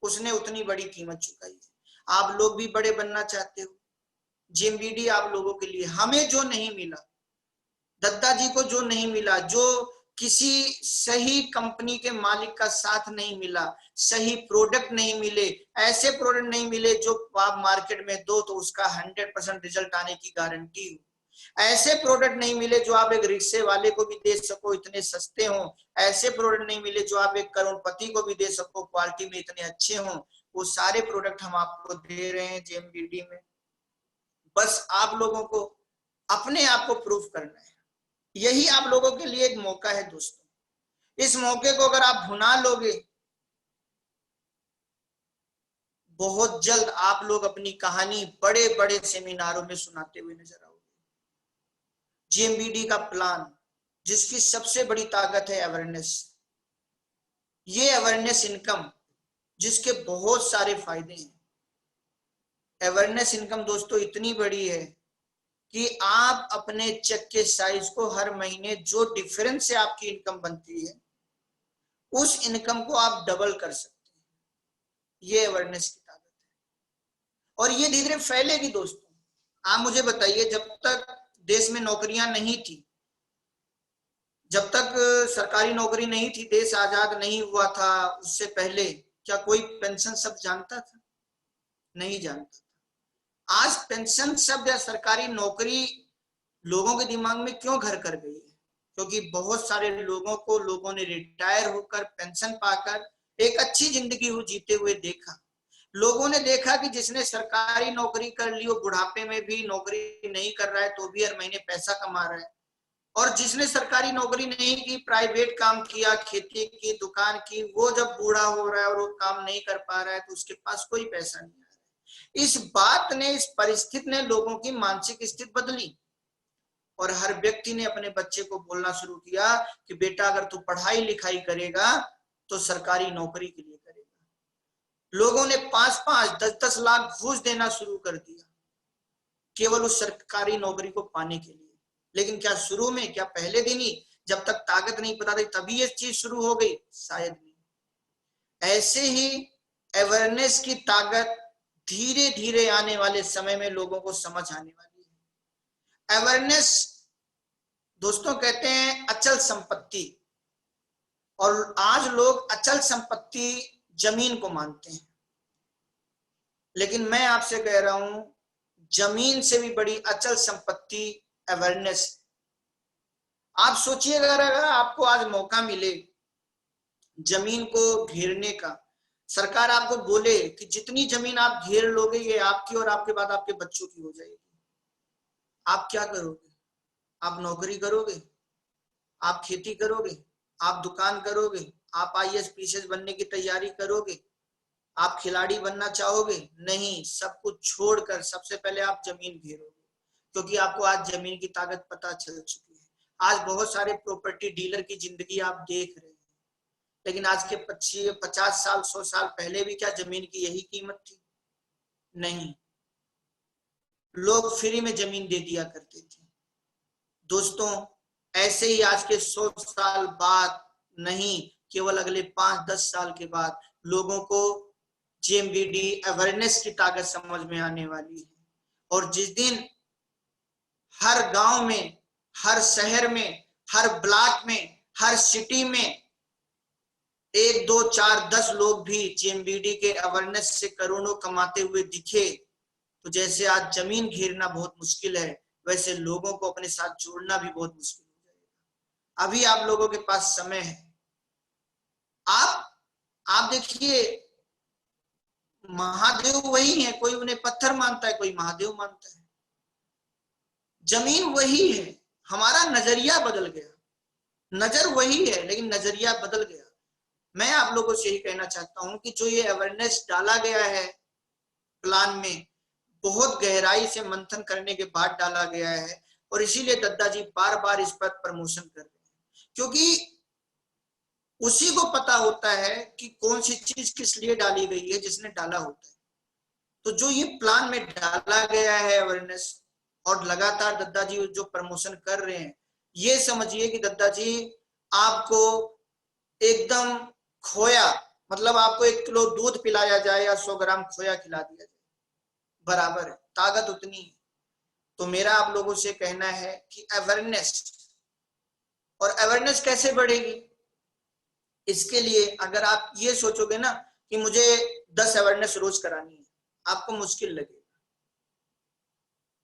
उसने उतनी बड़ी कीमत चुकाई है। आप लोग भी बड़े बनना चाहते हो, जेएमबीडी आप लोगों के लिए। हमें जो नहीं मिला, दत्ता जी को जो नहीं मिला, जो किसी सही कंपनी के मालिक का साथ नहीं मिला, सही प्रोडक्ट नहीं मिले, ऐसे प्रोडक्ट नहीं मिले जो आप मार्केट में दो तो उसका 100% रिजल्ट आने की गारंटी हो, ऐसे प्रोडक्ट नहीं मिले जो आप एक रिक्शे वाले को भी दे सको इतने सस्ते हो, ऐसे प्रोडक्ट नहीं मिले जो आप एक करोड़पति को भी दे सको क्वालिटी में इतने अच्छे हो, वो सारे प्रोडक्ट हम आपको दे रहे हैं जेएमबीडी में। बस आप लोगों को अपने आप को प्रूफ करना है। यही आप लोगों के लिए एक मौका है दोस्तों। इस मौके को अगर आप भुना लोगे, बहुत जल्द आप लोग अपनी कहानी बड़े बड़े सेमिनारों में सुनाते हुए नजर आओगे। जेएमबीडी का प्लान, जिसकी सबसे बड़ी ताकत है अवेयरनेस, ये अवेयरनेस इनकम जिसके बहुत सारे फायदे हैं। अवेयरनेस इनकम दोस्तों इतनी बड़ी है कि आप अपने चेक के साइज को हर महीने जो डिफरेंस से आपकी इनकम बनती है उस इनकम को आप डबल कर सकते हैं। ये अवेयरनेस की ताकत है और ये धीरे धीरे फैलेगी दोस्तों। आप मुझे बताइए, जब तक देश में नौकरियां नहीं थी, जब तक सरकारी नौकरी नहीं थी, देश आजाद नहीं हुआ था, उससे पहले क्या कोई पेंशन शब्द जानता था? नहीं जानता था। आज पेंशन शब्द या सरकारी नौकरी लोगों के दिमाग में क्यों घर कर गई है? क्योंकि बहुत सारे लोगों ने रिटायर होकर पेंशन पाकर एक अच्छी जिंदगी जीते हुए देखा। लोगों ने देखा कि जिसने सरकारी नौकरी कर ली वो बुढ़ापे में भी नौकरी नहीं कर रहा है तो भी हर महीने पैसा कमा रहा है, और जिसने सरकारी नौकरी नहीं की, प्राइवेट काम किया, खेती की, दुकान की, वो जब बूढ़ा हो रहा है और वो काम नहीं कर पा रहा है तो उसके पास कोई पैसा नहीं आ रहा है। इस बात ने, इस परिस्थिति ने लोगों की मानसिक स्थिति बदली और हर व्यक्ति ने अपने बच्चे को बोलना शुरू किया कि बेटा अगर तू पढ़ाई लिखाई करेगा तो सरकारी नौकरी के लिए करेगा। लोगों ने 5-5, 10-10 लाख घूस देना शुरू कर दिया केवल उस सरकारी नौकरी को पाने के लिए। लेकिन क्या शुरू में, क्या पहले दिन ही जब तक ताकत नहीं पता थी तभी ये चीज शुरू हो गई? शायद नहीं। ऐसे ही अवेयरनेस की ताकत धीरे धीरे आने वाले समय में लोगों को समझ आने वाली है। अवेयरनेस दोस्तों कहते हैं अचल संपत्ति, और आज लोग अचल संपत्ति जमीन को मानते हैं, लेकिन मैं आपसे कह रहा हूं जमीन से भी बड़ी अचल संपत्ति अवेयरनेस। आप सोचिए, अगर आपको आज मौका मिले जमीन को घेरने का, सरकार आपको बोले कि जितनी जमीन आप घेर लोगे ये आपकी और आपके बाद आपके बच्चों की हो जाएगी, आप क्या करोगे? आप नौकरी करोगे? आप खेती करोगे? आप दुकान करोगे? आप आईएएस पीसीएस बनने की तैयारी करोगे? आप खिलाड़ी बनना चाहोगे? नहीं, सब कुछ छोड़कर सबसे पहले आप जमीन घेरोगे, क्योंकि आपको आज जमीन की ताकत पता चल चुकी है। आज बहुत सारे प्रॉपर्टी डीलर की जिंदगी आप देख रहे हैं, लेकिन आज के 50 साल 100 साल पहले भी क्या जमीन की यही कीमत थी? नहीं, लोग फ्री में जमीन दे दिया करते थे। दोस्तों ऐसे ही आज के 100 साल बाद नहीं, केवल अगले 5-10 साल के बाद लोगों को जेएमबीडी अवेयरनेस की ताकत समझ में आने वाली है। और जिस दिन हर गांव में, हर शहर में, हर ब्लॉक में, हर सिटी में 1, 2, 4, 10 लोग भी जेएमबीडी के अवेयरनेस से करोड़ों कमाते हुए दिखे, तो जैसे आज जमीन घेरना बहुत मुश्किल है, वैसे लोगों को अपने साथ जोड़ना भी बहुत मुश्किल हो जाएगा। अभी आप लोगों के पास समय है। आप देखिए, महादेव वही है, कोई उन्हें पत्थर मानता है, कोई महादेव मानता है। जमीन वही है, हमारा नजरिया बदल गया। नजर वही है लेकिन नजरिया बदल गया। मैं आप लोगों से यही कहना चाहता हूं कि जो ये अवेयरनेस डाला गया है प्लान में, बहुत गहराई से मंथन करने के बाद डाला गया है, और इसीलिए दद्दा जी बार बार इस पर प्रमोशन कर रहे हैं, क्योंकि उसी को पता होता है कि कौन सी चीज किस लिए डाली गई है, जिसने डाला होता है। तो जो ये प्लान में डाला गया है अवेयरनेस, और लगातार दद्दा जी जो प्रमोशन कर रहे हैं, ये समझिए कि दद्दा जी आपको एकदम खोया, मतलब आपको 1 किलो दूध पिलाया जाए या 100 ग्राम खोया खिला दिया जाए, बराबर है, ताकत उतनी है। तो मेरा आप लोगों से कहना है कि अवेयरनेस, और अवेयरनेस कैसे बढ़ेगी, इसके लिए अगर आप ये सोचोगे ना कि मुझे 10 अवेयरनेस रोज करानी है, आपको मुश्किल लगेगा।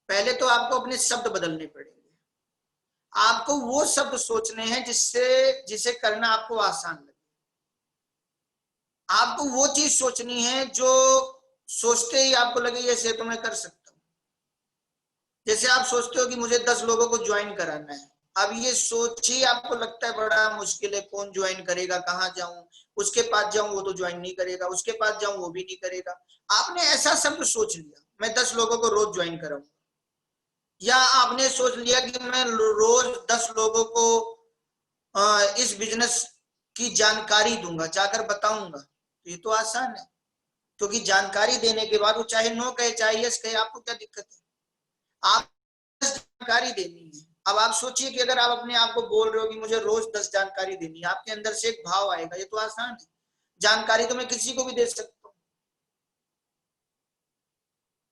पहले तो आपको अपने शब्द बदलने पड़ेंगे। आपको वो शब्द सोचने हैं जिसे करना आपको आसान लगे। आपको वो चीज सोचनी है जो सोचते ही आपको लगे ये तो मैं कर सकता हूं। जैसे आप सोचते हो कि मुझे 10 लोगों को ज्वाइन कराना है, अब ये सोच ही आपको लगता है बड़ा मुश्किल है, कौन ज्वाइन करेगा, कहाँ जाऊं, उसके पास जाऊं वो तो ज्वाइन नहीं करेगा, उसके पास जाऊं वो भी नहीं करेगा। आपने ऐसा शब्द सोच लिया, मैं 10 लोगों को रोज ज्वाइन कराऊंगा, या आपने सोच लिया कि मैं रोज 10 लोगों को इस बिजनेस की जानकारी दूंगा, जाकर बताऊंगा। तो ये तो आसान है, क्योंकि जानकारी देने के बाद वो चाहे नो कहे चाहे यस कहे, आपको क्या दिक्कत है। आप जानकारी देनी है। अब आप सोचिए कि अगर आप अपने आप को बोल रहे हो कि मुझे रोज 10 जानकारी देनी है, आपके अंदर से एक भाव आएगा, ये तो आसान है, जानकारी तो मैं किसी को भी दे सकता हूँ।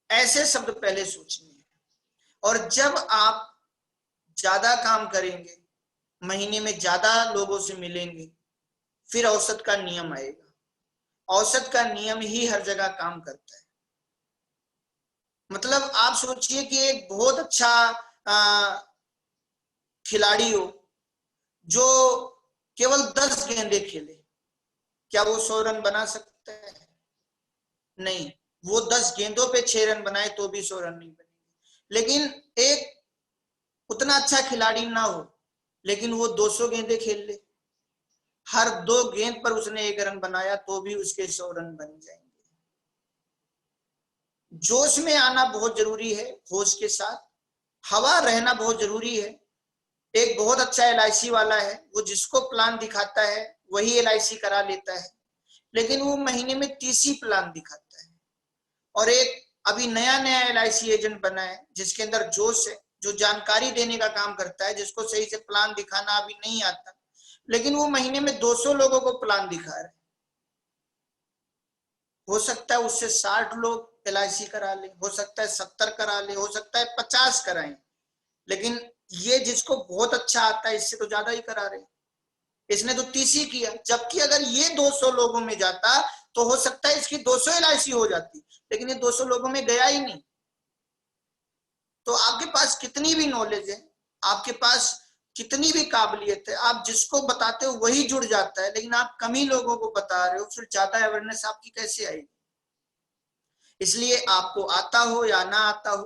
ऐसे शब्द पहले सोचने हैं। और जब आप ज्यादा काम करेंगे, महीने में ज्यादा लोगों से मिलेंगे, फिर औसत का नियम आएगा। औसत का नियम ही हर जगह काम करता है। मतलब आप सोचिए कि एक बहुत अच्छा खिलाड़ी हो जो केवल 10 गेंदे खेले, क्या वो 100 रन बना सकता है? नहीं। वो 10 गेंदों पे 6 रन बनाए तो भी 100 रन नहीं बनेंगे। लेकिन एक उतना अच्छा खिलाड़ी ना हो, लेकिन वो 200 गेंदे खेल ले, हर 2 गेंद पर उसने 1 रन बनाया तो भी उसके 100 रन बन जाएंगे। जोश में आना बहुत जरूरी है, होश के साथ हवा रहना बहुत जरूरी है। एक बहुत अच्छा LIC वाला है, वो जिसको प्लान दिखाता है वही LIC करा लेता है, लेकिन वो महीने में 30 ही प्लान दिखाता है। और एक अभी नया नया LIC एजेंट बना है जिसके अंदर जोश है, जो जानकारी देने का काम करता है, जिसको सही से प्लान दिखाना अभी नहीं आता, लेकिन वो महीने में 200 लोगों को प्लान दिखा रहे हैं। हो सकता है उससे 60 लोग LIC करा ले, हो सकता है 70 करा ले, हो सकता है 50 कराएं, लेकिन ये जिसको बहुत अच्छा आता है इससे तो ज्यादा ही करा रहे, इसने तो 30 ही किया। जबकि अगर ये 200 लोगों में जाता तो हो सकता है इसकी 200 LIC हो जाती, लेकिन ये 200 लोगों में गया ही नहीं। तो आपके पास कितनी भी नॉलेज है, आपके पास कितनी भी काबिलियत है, आप जिसको बताते हो वही जुड़ जाता है, लेकिन आप कम ही लोगों को बता रहे हो, फिर ज्यादा अवेयरनेस आपकी कैसे आएगी। इसलिए आपको आता हो या ना आता हो,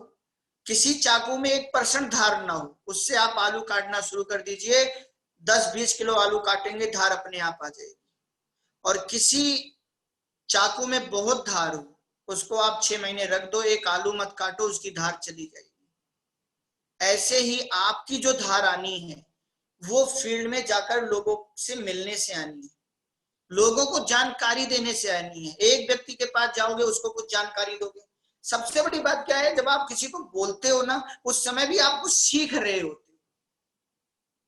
किसी चाकू में 1% धार ना हो, उससे आप आलू काटना शुरू कर दीजिए। 10-20 किलो आलू काटेंगे, धार अपने आप आ जाएगी। और किसी चाकू में बहुत धार हो, उसको आप 6 महीने रख दो, एक आलू मत काटो, उसकी धार चली जाएगी। ऐसे ही आपकी जो धार आनी है वो फील्ड में जाकर लोगों से मिलने से आनी है, लोगों को जानकारी देने से आनी है। एक व्यक्ति के पास जाओगे, उसको कुछ जानकारी दोगे। सबसे बड़ी बात क्या है, जब आप किसी को बोलते हो ना, उस समय भी आप कुछ सीख रहे होते हो।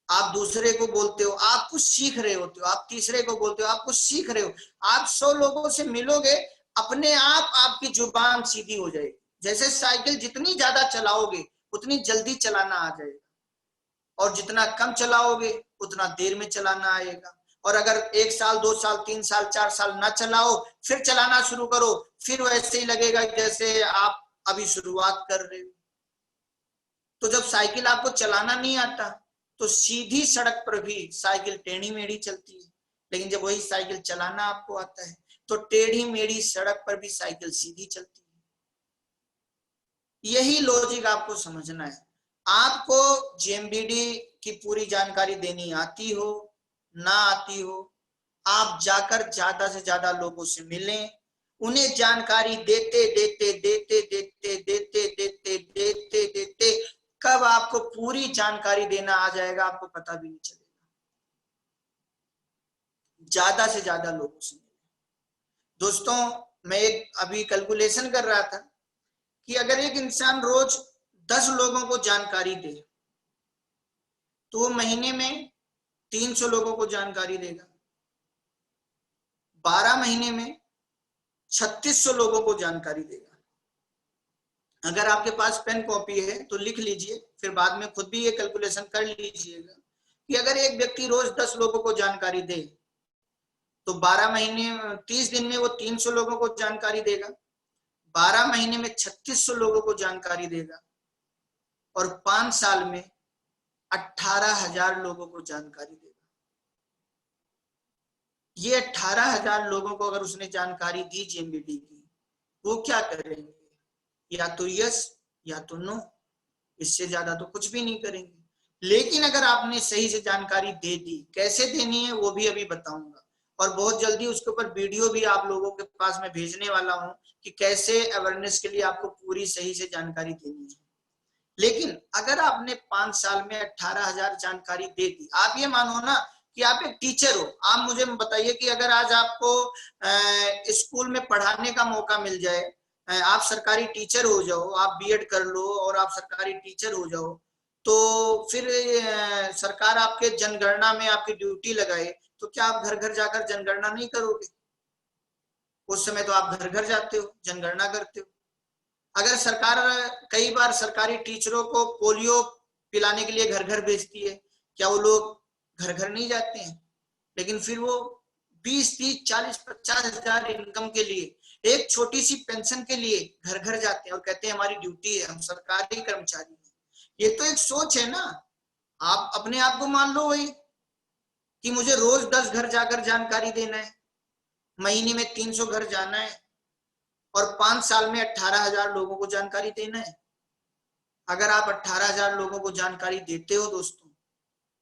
आप दूसरे को बोलते हो, आप कुछ सीख रहे होते हो, आप तीसरे को बोलते हो, आप कुछ सीख रहे हो। आप 100 लोगों से मिलोगे, अपने आप आपकी जुबान सीधी हो जाएगी। जैसे साइकिल जितनी ज्यादा चलाओगे उतनी जल्दी चलाना आ जाएगा, और जितना कम चलाओगे उतना देर में चलाना आएगा। और अगर 1 साल 2 साल 3 साल 4 साल ना चलाओ, फिर चलाना शुरू करो, फिर वैसे ही लगेगा जैसे आप अभी शुरुआत कर रहे हो। तो जब साइकिल आपको चलाना नहीं आता तो सीधी सड़क पर भी साइकिल टेढ़ी मेढ़ी चलती है, लेकिन जब वही साइकिल चलाना आपको आता है तो टेढ़ी मेढ़ी सड़क पर भी साइकिल सीधी चलती है। यही लॉजिक आपको समझना है। आपको GMBD की पूरी जानकारी देनी आती हो ना आती हो, आप जाकर ज्यादा से ज्यादा लोगों से मिलें, उन्हें जानकारी देते देते देते देते देते देते देते देते कब आपको पूरी जानकारी देना आ जाएगा आपको पता भी नहीं चलेगा। ज्यादा से ज्यादा लोगों से मिलें। दोस्तों, मैं एक अभी कैलकुलेशन कर रहा था कि अगर एक इंसान रोज 10 लोगों को जानकारी दे तो वो महीने में 300 लोगों को जानकारी देगा, 12 महीने में 3600 लोगों को जानकारी देगा। अगर आपके पास पेन कॉपी है तो लिख लीजिए, फिर बाद में खुद भी ये कैलकुलेशन कर लीजिएगा कि अगर एक व्यक्ति रोज 10 लोगों को जानकारी दे तो 12 महीने 30 दिन में वो 300 लोगों को जानकारी देगा, 12 महीने में 3600 लोगों को जानकारी देगा और 5 साल में 18,000 लोगों को जानकारी देगा। ये 18,000 लोगों को अगर उसने जानकारी दी जेएमबीडी की, वो क्या करेंगे? या तो यस या तो नो, इससे ज्यादा तो कुछ भी नहीं करेंगे। लेकिन अगर आपने सही से जानकारी दे दी, कैसे देनी है वो भी अभी बताऊंगा, और बहुत जल्दी उसके ऊपर वीडियो भी आप लोगों के पास में भेजने वाला हूं कि कैसे अवेयरनेस के लिए आपको पूरी सही से जानकारी देनी है। लेकिन अगर आपने 5 साल में 18,000 जानकारी दे दी, आप ये मानो ना कि आप एक टीचर हो, आप मुझे बताइए कि अगर आज आपको स्कूल में पढ़ाने का मौका मिल जाए, आप सरकारी टीचर हो जाओ, आप बीएड कर लो और आप सरकारी टीचर हो जाओ, तो फिर सरकार आपके जनगणना में आपकी ड्यूटी लगाए, तो क्या आप घर घर जाकर जनगणना नहीं करोगे? उस समय तो आप घर घर जाते हो, जनगणना करते हो। अगर सरकार कई बार सरकारी टीचरों को पोलियो पिलाने के लिए घर घर भेजती है, क्या वो लोग घर घर नहीं जाते हैं? लेकिन फिर वो 20, 30, 40, 50,000 इनकम के लिए, एक छोटी सी पेंशन के लिए घर घर जाते हैं और कहते हैं हमारी ड्यूटी है, हम सरकारी कर्मचारी हैं। ये तो एक सोच है ना। आप अपने आप को मान लो वही कि मुझे रोज 10 घर जाकर जानकारी देना है, महीने में 300 घर जाना है और 5 साल में 18,000 लोगों को जानकारी देना है। अगर आप 18,000 लोगों को जानकारी देते हो दोस्तों,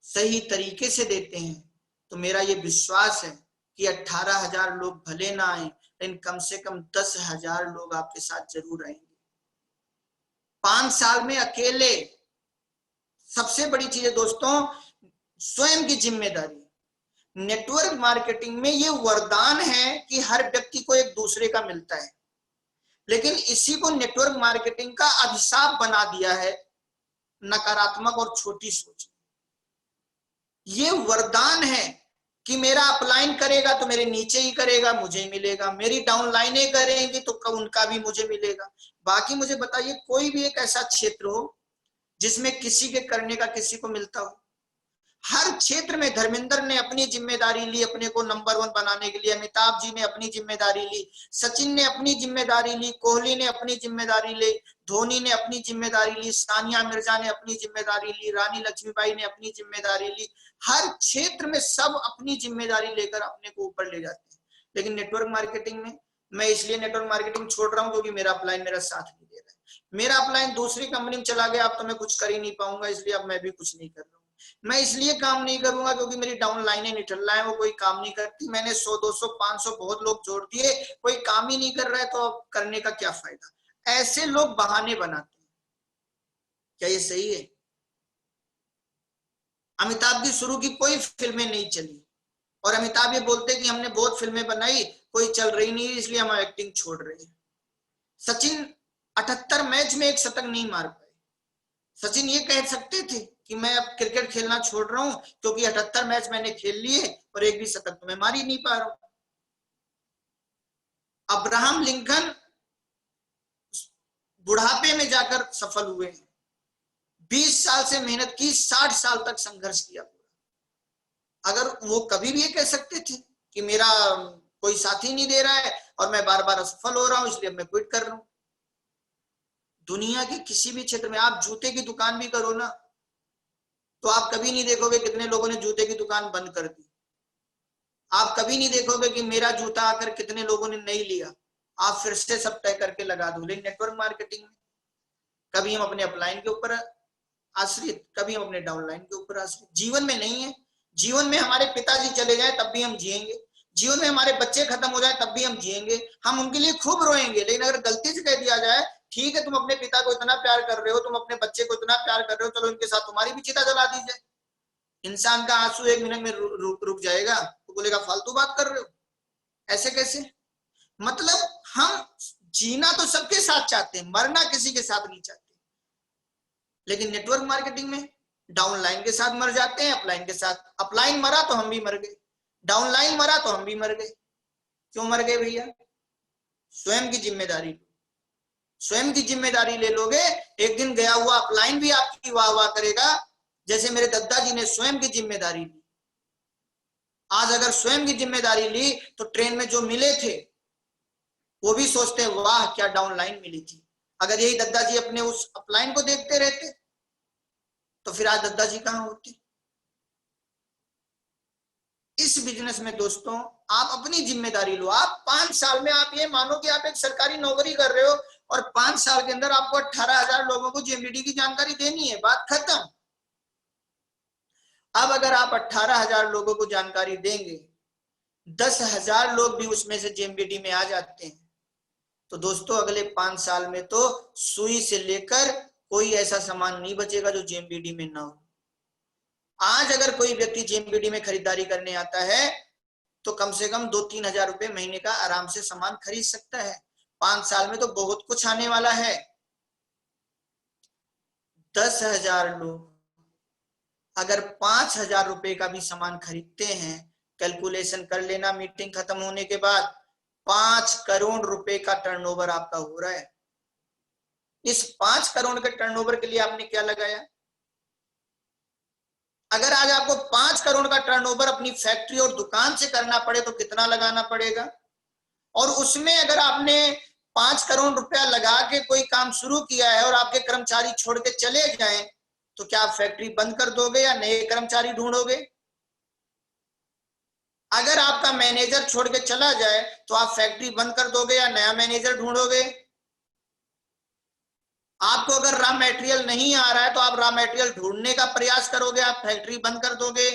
सही तरीके से देते हैं, तो मेरा ये विश्वास है कि 18,000 लोग भले ना आए, लेकिन कम से कम 10,000 लोग आपके साथ जरूर आएंगे 5 साल में अकेले। सबसे बड़ी चीज है दोस्तों, स्वयं की जिम्मेदारी। नेटवर्क मार्केटिंग में ये वरदान है कि हर व्यक्ति को एक दूसरे का मिलता है, लेकिन इसी को नेटवर्क मार्केटिंग का अभिशाप बना दिया है नकारात्मक और छोटी सोच। ये वरदान है कि मेरा अपलाइन करेगा तो मेरे नीचे ही करेगा, मुझे मिलेगा, मेरी डाउनलाइनें करेंगी तो उनका भी मुझे मिलेगा। बाकी मुझे बताइए कोई भी एक ऐसा क्षेत्र हो जिसमें किसी के करने का किसी को मिलता हो? हर क्षेत्र में धर्मेंद्र ने अपनी जिम्मेदारी ली अपने को नंबर 1 बनाने के लिए, अमिताभ जी ने अपनी जिम्मेदारी ली, सचिन ने अपनी जिम्मेदारी ली, कोहली ने अपनी जिम्मेदारी ली, धोनी ने अपनी जिम्मेदारी ली, सानिया मिर्जा ने अपनी जिम्मेदारी ली, रानी लक्ष्मीबाई ने अपनी जिम्मेदारी ली। हर क्षेत्र में सब अपनी जिम्मेदारी लेकर अपने को ऊपर ले जाते हैं। लेकिन नेटवर्क मार्केटिंग में मैं इसलिए नेटवर्क मार्केटिंग छोड़ रहा हूं क्योंकि मेरा अपलाइन मेरा साथ नहीं दे रहा है। मेरा अपलाइन दूसरी कंपनी में चला गया, अब तो मैं कुछ कर ही नहीं पाऊंगा, इसलिए अब मैं भी कुछ नहीं कर रहा हूँ। मैं इसलिए काम नहीं करूंगा क्योंकि मेरी डाउन लाइनें निठल्ला है, वो कोई काम नहीं करती। मैंने 100, 200, 500 बहुत लोग जोड़ दिए, कोई काम ही नहीं कर रहा है, तो अब करने का क्या फायदा? ऐसे लोग बहाने बनाते हैं। क्या ये सही है? अमिताभ की शुरू की कोई फिल्में नहीं चली और अमिताभ ये बोलते कि हमने बहुत फिल्में बनाई, कोई चल रही नहीं, इसलिए हम एक्टिंग छोड़ रहे हैं। सचिन 78 मैच में एक शतक नहीं मार पाए। सचिन ये कह सकते थे कि मैं अब क्रिकेट खेलना छोड़ रहा हूं क्योंकि 78 मैच मैंने खेल लिए और एक भी शतक तो मैं मार ही नहीं पा रहा हूं। अब्राहम लिंकन बुढ़ापे में जाकर सफल हुए, 20 साल से मेहनत की, 60 साल तक संघर्ष किया। अगर वो कभी भी ये कह सकते थे कि मेरा कोई साथी नहीं दे रहा है और मैं बार बार असफल हो रहा हूं इसलिए मैं क्विट कर रहा हूं। दुनिया के किसी भी क्षेत्र में आप जूते की दुकान भी करो ना, तो आप कभी नहीं देखोगे कितने लोगों ने जूते की दुकान बंद कर दी। आप कभी नहीं देखोगे कि मेरा जूता आकर कितने लोगों ने नहीं लिया, आप फिर से सब तय करके लगा दो। लेकिन नेटवर्क मार्केटिंग में कभी हम अपने अपलाइन के ऊपर आश्रित, कभी हम अपने डाउनलाइन के ऊपर आश्रित। जीवन में नहीं है। जीवन में हमारे पिताजी चले जाए तब भी हम जिएंगे, जीवन में हमारे बच्चे खत्म हो जाए तब भी हम जिएंगे, हम उनके लिए खूब रोएंगे। लेकिन अगर गलती से कह दिया जाए ठीक है तुम अपने पिता को इतना प्यार कर रहे हो, तुम अपने बच्चे को इतना प्यार कर रहे हो, चलो इनके साथ तुम्हारी भी चिता जला दी जाए, इंसान का आंसू 1 मिनट में रुक जाएगा, तो बोलेगा फालतू बात कर रहे हो। ऐसे कैसे? मतलब हम जीना तो सबके साथ चाहते हैं, मरना किसी के साथ नहीं चाहते। लेकिन नेटवर्क मार्केटिंग में डाउनलाइन के साथ मर जाते हैं, अपलाइन के साथ। अपलाइन मरा तो हम भी मर गए, डाउनलाइन मरा तो हम भी मर गए। क्यों मर गए भैया? स्वयं की जिम्मेदारी। स्वयं की जिम्मेदारी ले लोगे, एक दिन गया हुआ अपलाइन भी आपकी वाह वाह करेगा, जैसे मेरे दादाजी ने स्वयं की जिम्मेदारी ली। आज अगर स्वयं की जिम्मेदारी ली तो ट्रेन में जो मिले थे वो भी सोचते हैं वाह क्या डाउन लाइन मिली थी। अगर यही दादाजी अपने उस अपलाइन को देखते रहते तो फिर आज दादाजी कहां होते। इस बिजनेस में दोस्तों आप अपनी जिम्मेदारी लो। आप 5 साल में आप ये मानो कि आप एक सरकारी नौकरी कर रहे हो और 5 साल के अंदर आपको 18,000 लोगों को जीएमबीडी की जानकारी देनी है, बात खत्म। अब अगर आप 18,000 लोगों को जानकारी देंगे, 10,000 लोग भी उसमें से जीएमबीडी में आ जाते हैं, तो दोस्तों अगले 5 साल में तो सुई से लेकर कोई ऐसा सामान नहीं बचेगा जो जीएमबीडी में ना हो। आज अगर कोई व्यक्ति जीएमबीडी में खरीदारी करने आता है तो कम से कम 2-3 हजार रुपए महीने का आराम से सामान खरीद सकता है। 5 साल में तो बहुत कुछ आने वाला है। 10,000 लोग अगर 5,000 रुपए का भी सामान खरीदते हैं, कैलकुलेशन कर लेना मीटिंग खत्म होने के बाद, 5 करोड़ रुपए का टर्नओवर आपका हो रहा है। इस 5 करोड़ के टर्नओवर के लिए आपने क्या लगाया? अगर आज आपको 5 करोड़ का टर्नओवर अपनी फैक्ट्री और दुकान से करना पड़े तो कितना लगाना पड़ेगा? और उसमें अगर आपने 5 करोड़ रुपया लगा के कोई काम शुरू किया है और आपके कर्मचारी छोड़ के चले जाएं, तो क्या आप फैक्ट्री बंद कर दोगे या नए कर्मचारी ढूंढोगे? अगर आपका मैनेजर छोड़ के चला जाए तो आप फैक्ट्री बंद कर दोगे या नया मैनेजर ढूंढोगे? आपको अगर रॉ मटेरियल नहीं आ रहा है तो आप रॉ मटेरियल ढूंढने का प्रयास करोगे, आप फैक्ट्री बंद कर दोगे?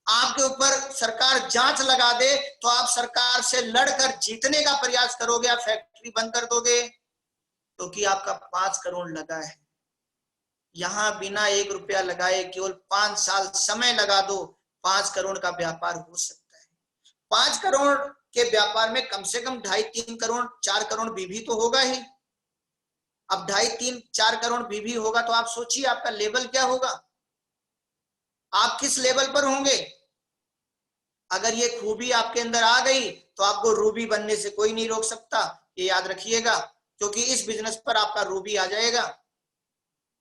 आपके ऊपर सरकार जांच लगा दे तो आप सरकार से लड़कर जीतने का प्रयास करोगे, आप फैक्ट्री बंद कर दोगे? क्योंकि तो आपका 5 करोड़ लगा है। यहां बिना 1 रुपया लगाए केवल 5 साल समय लगा दो, 5 करोड़ का व्यापार हो सकता है। 5 करोड़ के व्यापार में कम से कम 2.5-3 करोड़ 4 करोड़ बीवी तो होगा ही। अब 2.5-3-4 करोड़ बीवी होगा तो आप सोचिए आपका लेवल क्या होगा, आप किस लेवल पर होंगे। अगर ये खूबी आपके अंदर आ गई तो आपको रूबी बनने से कोई नहीं रोक सकता, ये याद रखिएगा। क्योंकि इस बिजनेस पर आपका रूबी आ जाएगा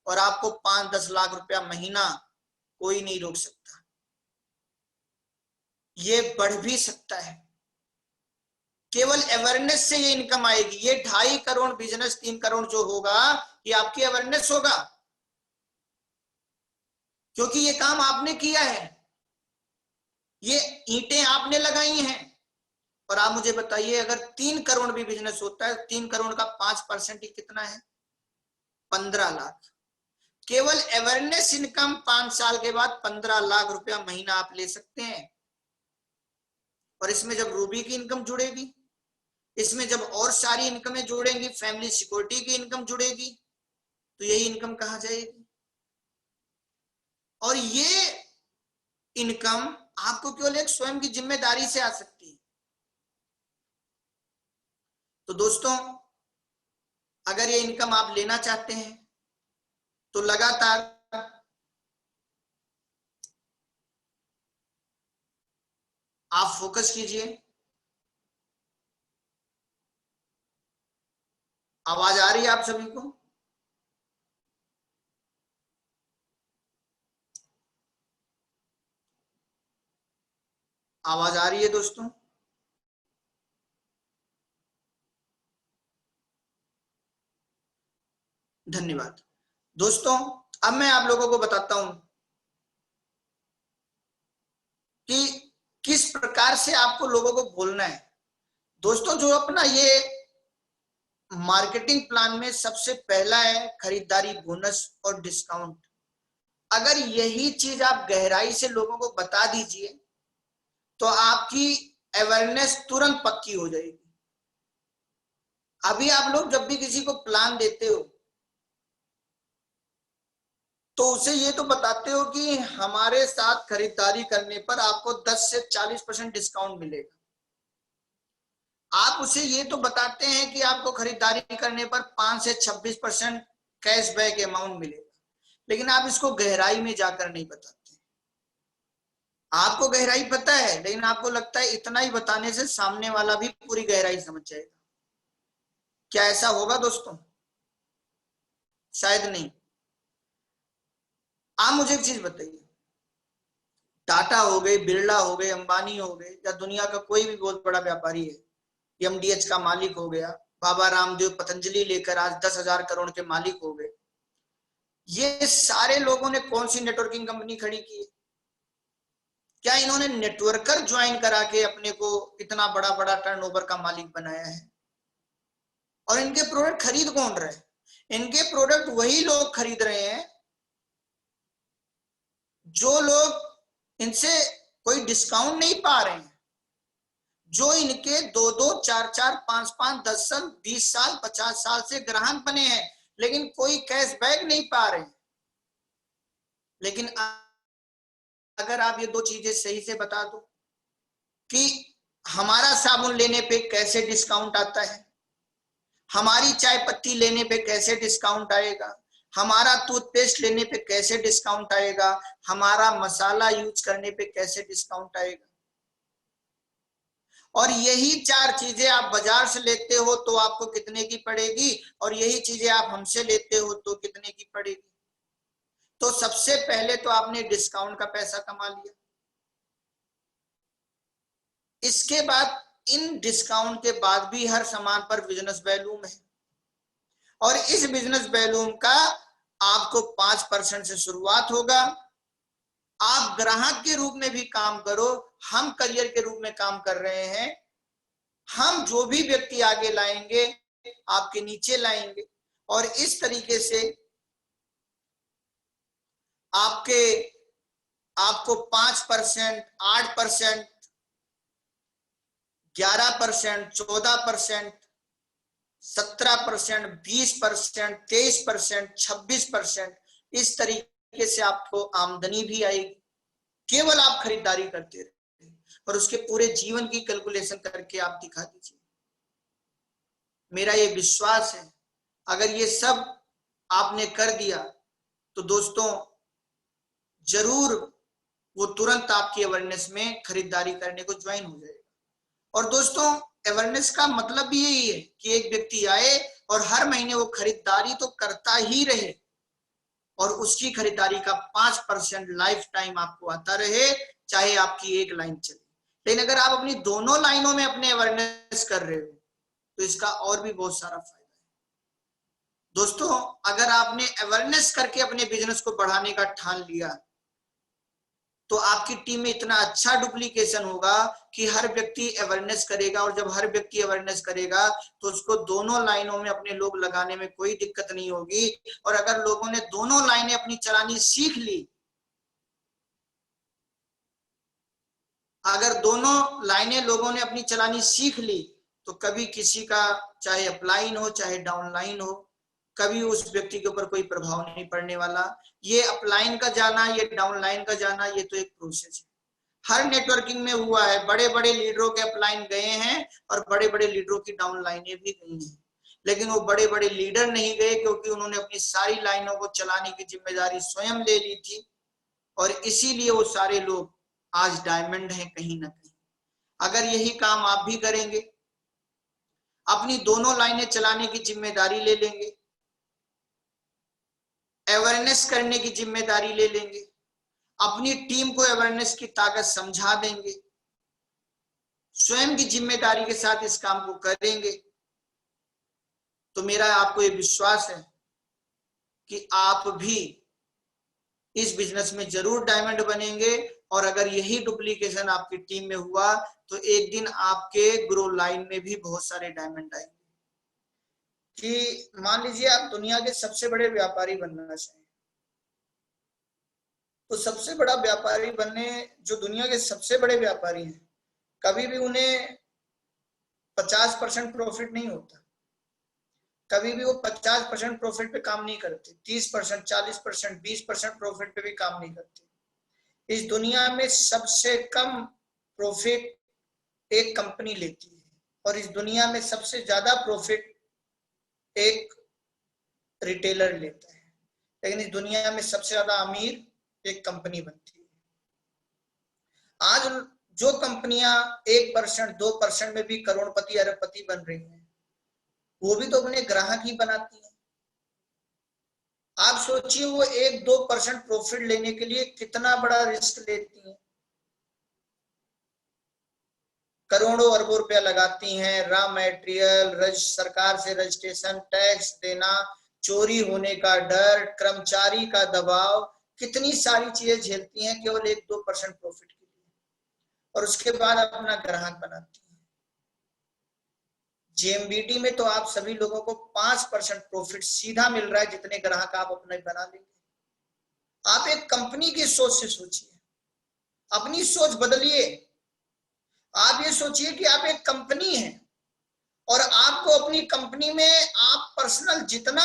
और आपको 5-10 लाख रुपया महीना कोई नहीं रोक सकता। ये बढ़ भी सकता है, केवल अवेयरनेस से ये इनकम आएगी। ये 2.5 करोड़ बिजनेस 3 करोड़ जो होगा ये आपकी अवेयरनेस होगा, क्योंकि ये काम आपने किया है, ये ईंटें आपने लगाई हैं। और आप मुझे बताइए अगर 3 करोड़ भी बिजनेस होता है, 3 करोड़ का 5% ही कितना है? 15 लाख। केवल अवेयरनेस इनकम 5 साल के बाद 15 लाख रुपया महीना आप ले सकते हैं। और इसमें जब रूबी की इनकम जुड़ेगी, इसमें जब और सारी इनकमें जुड़ेंगी, फैमिली सिक्योरिटी की इनकम जुड़ेगी, तो यही इनकम कहां जाएगी? और ये इनकम आपको केवल एक स्वयं की जिम्मेदारी से आ सकती है। तो दोस्तों अगर ये इनकम आप लेना चाहते हैं तो लगातार आप फोकस कीजिए। आवाज आ रही है आप सभी को? आवाज आ रही है दोस्तों? धन्यवाद। दोस्तों अब मैं आप लोगों को बताता हूं कि किस प्रकार से आपको लोगों को बोलना है। दोस्तों जो अपना ये मार्केटिंग प्लान में सबसे पहला है खरीदारी बोनस और डिस्काउंट। अगर यही चीज आप गहराई से लोगों को बता दीजिए तो आपकी अवेयरनेस तुरंत पक्की हो जाएगी। अभी आप लोग जब भी किसी को प्लान देते हो तो उसे ये तो बताते हो कि हमारे साथ खरीदारी करने पर आपको 10 से 40% डिस्काउंट मिलेगा। आप उसे ये तो बताते हैं कि आपको खरीदारी करने पर 5 से 26% कैशबैक अमाउंट मिलेगा, लेकिन आप इसको गहराई में जाकर नहीं बताते। आपको गहराई पता है, लेकिन आपको लगता है इतना ही बताने से सामने वाला भी पूरी गहराई समझ जाएगा। क्या ऐसा होगा दोस्तों? शायद नहीं। आप मुझे एक चीज बताइए, टाटा हो गए, बिरला हो गए, अंबानी हो गए, या दुनिया का कोई भी बहुत बड़ा व्यापारी है, एमडीएच का मालिक हो गया, बाबा रामदेव पतंजलि लेकर आज 10,000 करोड़ के मालिक हो गए, ये सारे लोगों ने कौन सी नेटवर्किंग कंपनी खड़ी की है? क्या इन्होंने नेटवर्कर ज्वाइन करा के अपने को इतना बड़ा बड़ा टर्नओवर का मालिक बनाया है? और इनके प्रोडक्ट खरीद कौन रहे हैं? इनके प्रोडक्ट वही लोग खरीद रहे हैं जो लोग इनसे कोई डिस्काउंट नहीं पा रहे हैं, जो इनके 2-2, 4-4, 5-5, 10 साल, 20 साल, 50 साल से ग्राहक बने हैं, लेकिन कोई कैशबैक नहीं पा रहे हैं। लेकिन अगर आप ये दो चीजें सही से बता दो कि हमारा साबुन लेने पे कैसे डिस्काउंट आता है, हमारी चाय पत्ती लेने पे कैसे डिस्काउंट आएगा, हमारा टूथपेस्ट लेने पे कैसे डिस्काउंट आएगा, हमारा मसाला यूज करने पे कैसे डिस्काउंट आएगा, और यही चार चीजें आप बाजार से लेते हो तो आपको कितने की पड़ेगी, और यही चीजें आप हमसे लेते हो तो कितने की पड़ेगी? तो सबसे पहले तो आपने डिस्काउंट का पैसा कमा लिया, इसके बाद इन डिस्काउंट के बाद भी हर सामान पर बिजनेस वैल्यूम है, और इस बिजनेस वैल्यूम का आपको 5% से शुरुआत होगा। आप ग्राहक के रूप में भी काम करो, हम करियर के रूप में काम कर रहे हैं, हम जो भी व्यक्ति आगे लाएंगे आपके नीचे लाएंगे, और इस तरीके से आपको 5%, 8%, 11%, 14%, 17%, 20%, 23%, 26%, इस तरीके से आपको आमदनी भी आएगी, केवल आप खरीदारी करते रहे, और उसके पूरे जीवन की कैलकुलेशन करके आप दिखा दीजिए। मेरा ये विश्वास है अगर ये सब आपने कर दिया तो दोस्तों जरूर वो तुरंत आपकी अवेयरनेस में खरीदारी करने को ज्वाइन हो जाएगा। और दोस्तों अवेयरनेस का मतलब भी यही है कि एक व्यक्ति आए और हर महीने वो खरीदारी तो करता ही रहे, और उसकी खरीदारी का 5% लाइफ टाइम आपको आता रहे, चाहे आपकी एक लाइन चले। लेकिन अगर आप अपनी दोनों लाइनों में अपने अवेयरनेस कर रहे हो तो इसका और भी बहुत सारा फायदा है। दोस्तों अगर आपने अवेयरनेस करके अपने बिजनेस को बढ़ाने का ठान लिया तो आपकी टीम में इतना अच्छा डुप्लीकेशन होगा कि हर व्यक्ति अवेयरनेस करेगा, और जब हर व्यक्ति अवेयरनेस करेगा तो उसको दोनों लाइनों में अपने लोग लगाने में कोई दिक्कत नहीं होगी। और अगर लोगों ने दोनों लाइनें अपनी चलानी सीख ली, अगर दोनों लाइनें लोगों ने अपनी चलानी सीख ली तो कभी किसी का चाहे अपलाइन हो चाहे डाउनलाइन हो, कभी उस व्यक्ति के ऊपर कोई प्रभाव नहीं पड़ने वाला। ये अपलाइन का जाना, ये डाउनलाइन का जाना, ये तो एक प्रोसेस है, हर नेटवर्किंग में हुआ है। बड़े बड़े लीडरों के अपलाइन गए हैं और बड़े बड़े लीडरों की डाउन लाइनें भी गई हैं, लेकिन वो बड़े बड़े लीडर नहीं गए क्योंकि उन्होंने अपनी सारी लाइनों को चलाने की जिम्मेदारी स्वयं ले ली थी, और इसीलिए वो सारे लोग आज डायमंड हैं कहीं ना कहीं। अगर यही काम आप भी करेंगे, अपनी दोनों लाइनें चलाने की जिम्मेदारी ले लेंगे, अवेयरनेस करने की जिम्मेदारी ले लेंगे, अपनी टीम को अवेयरनेस की ताकत समझा देंगे, स्वयं की जिम्मेदारी के साथ इस काम को करेंगे, तो मेरा आपको ये विश्वास है कि आप भी इस बिजनेस में जरूर डायमंड बनेंगे। और अगर यही डुप्लीकेशन आपकी टीम में हुआ तो एक दिन आपके ग्रो लाइन में भी बहुत सारे डायमंड आएंगे। कि मान लीजिए आप दुनिया के सबसे बड़े व्यापारी बनना चाहें, तो सबसे बड़ा व्यापारी बनने, जो दुनिया के सबसे बड़े व्यापारी हैं, कभी भी उन्हें 50% प्रॉफिट नहीं होता, कभी भी वो 50% प्रॉफिट पे काम नहीं करते, 30%, 40%, 20% प्रॉफिट पे भी काम नहीं करते। इस दुनिया में सबसे कम प्रॉफिट एक कंपनी लेती है, और इस दुनिया में सबसे ज्यादा प्रॉफिट एक रिटेलर लेता है, लेकिन इस दुनिया में सबसे ज्यादा अमीर एक कंपनी बनती है। आज जो कंपनियां 1%, 2% में भी करोड़पति अरबपति बन रही हैं, वो भी तो अपने ग्राहक ही बनाती है। आप सोचिए वो 1-2% प्रॉफिट लेने के लिए कितना बड़ा रिस्क लेती है। करोड़ों अरबों रुपया लगाती हैं, रॉ मटेरियल, सरकार से रजिस्ट्रेशन, टैक्स देना, चोरी होने का डर, कर्मचारी का दबाव, कितनी सारी चीजें झेलती हैं केवल 1-2% प्रॉफिट के लिए, और उसके बाद अपना ग्राहक बनाती है। जेएमबीडी में तो आप सभी लोगों को 5% प्रॉफिट सीधा मिल रहा है, जितने ग्राहक आप अपने बना लेंगे। आप एक कंपनी की सोच से सोचिए, अपनी सोच बदलिए। आप ये सोचिए कि आप एक कंपनी हैं और आपको अपनी कंपनी में आप पर्सनल जितना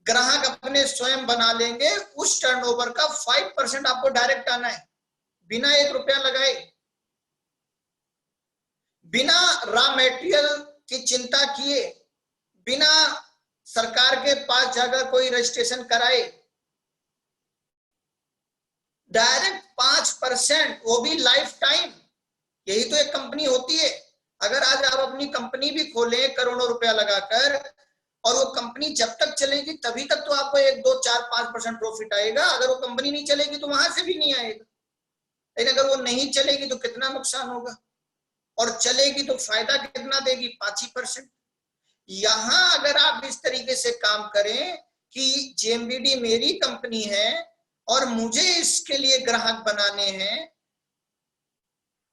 ग्राहक अपने स्वयं बना लेंगे, उस टर्नओवर का 5% आपको डायरेक्ट आना है, बिना 1 रुपया लगाए, बिना रॉ मटेरियल की चिंता किए, बिना सरकार के पास जाकर कोई रजिस्ट्रेशन कराए, डायरेक्ट 5%, वो भी लाइफ टाइम। यही तो एक कंपनी होती है। अगर आज आप अपनी कंपनी भी खोलें करोड़ों रुपया लगाकर, और वो कंपनी जब तक चलेगी तभी तक तो आपको 1-2-4-5% प्रॉफिट आएगा। अगर वो कंपनी नहीं चलेगी तो वहां से भी नहीं आएगा। लेकिन अगर वो नहीं चलेगी तो कितना नुकसान होगा, और चलेगी तो फायदा कितना देगी, 5%। यहां अगर आप इस तरीके से काम करें कि जेएमबीडी मेरी कंपनी है और मुझे इसके लिए ग्राहक बनाने हैं,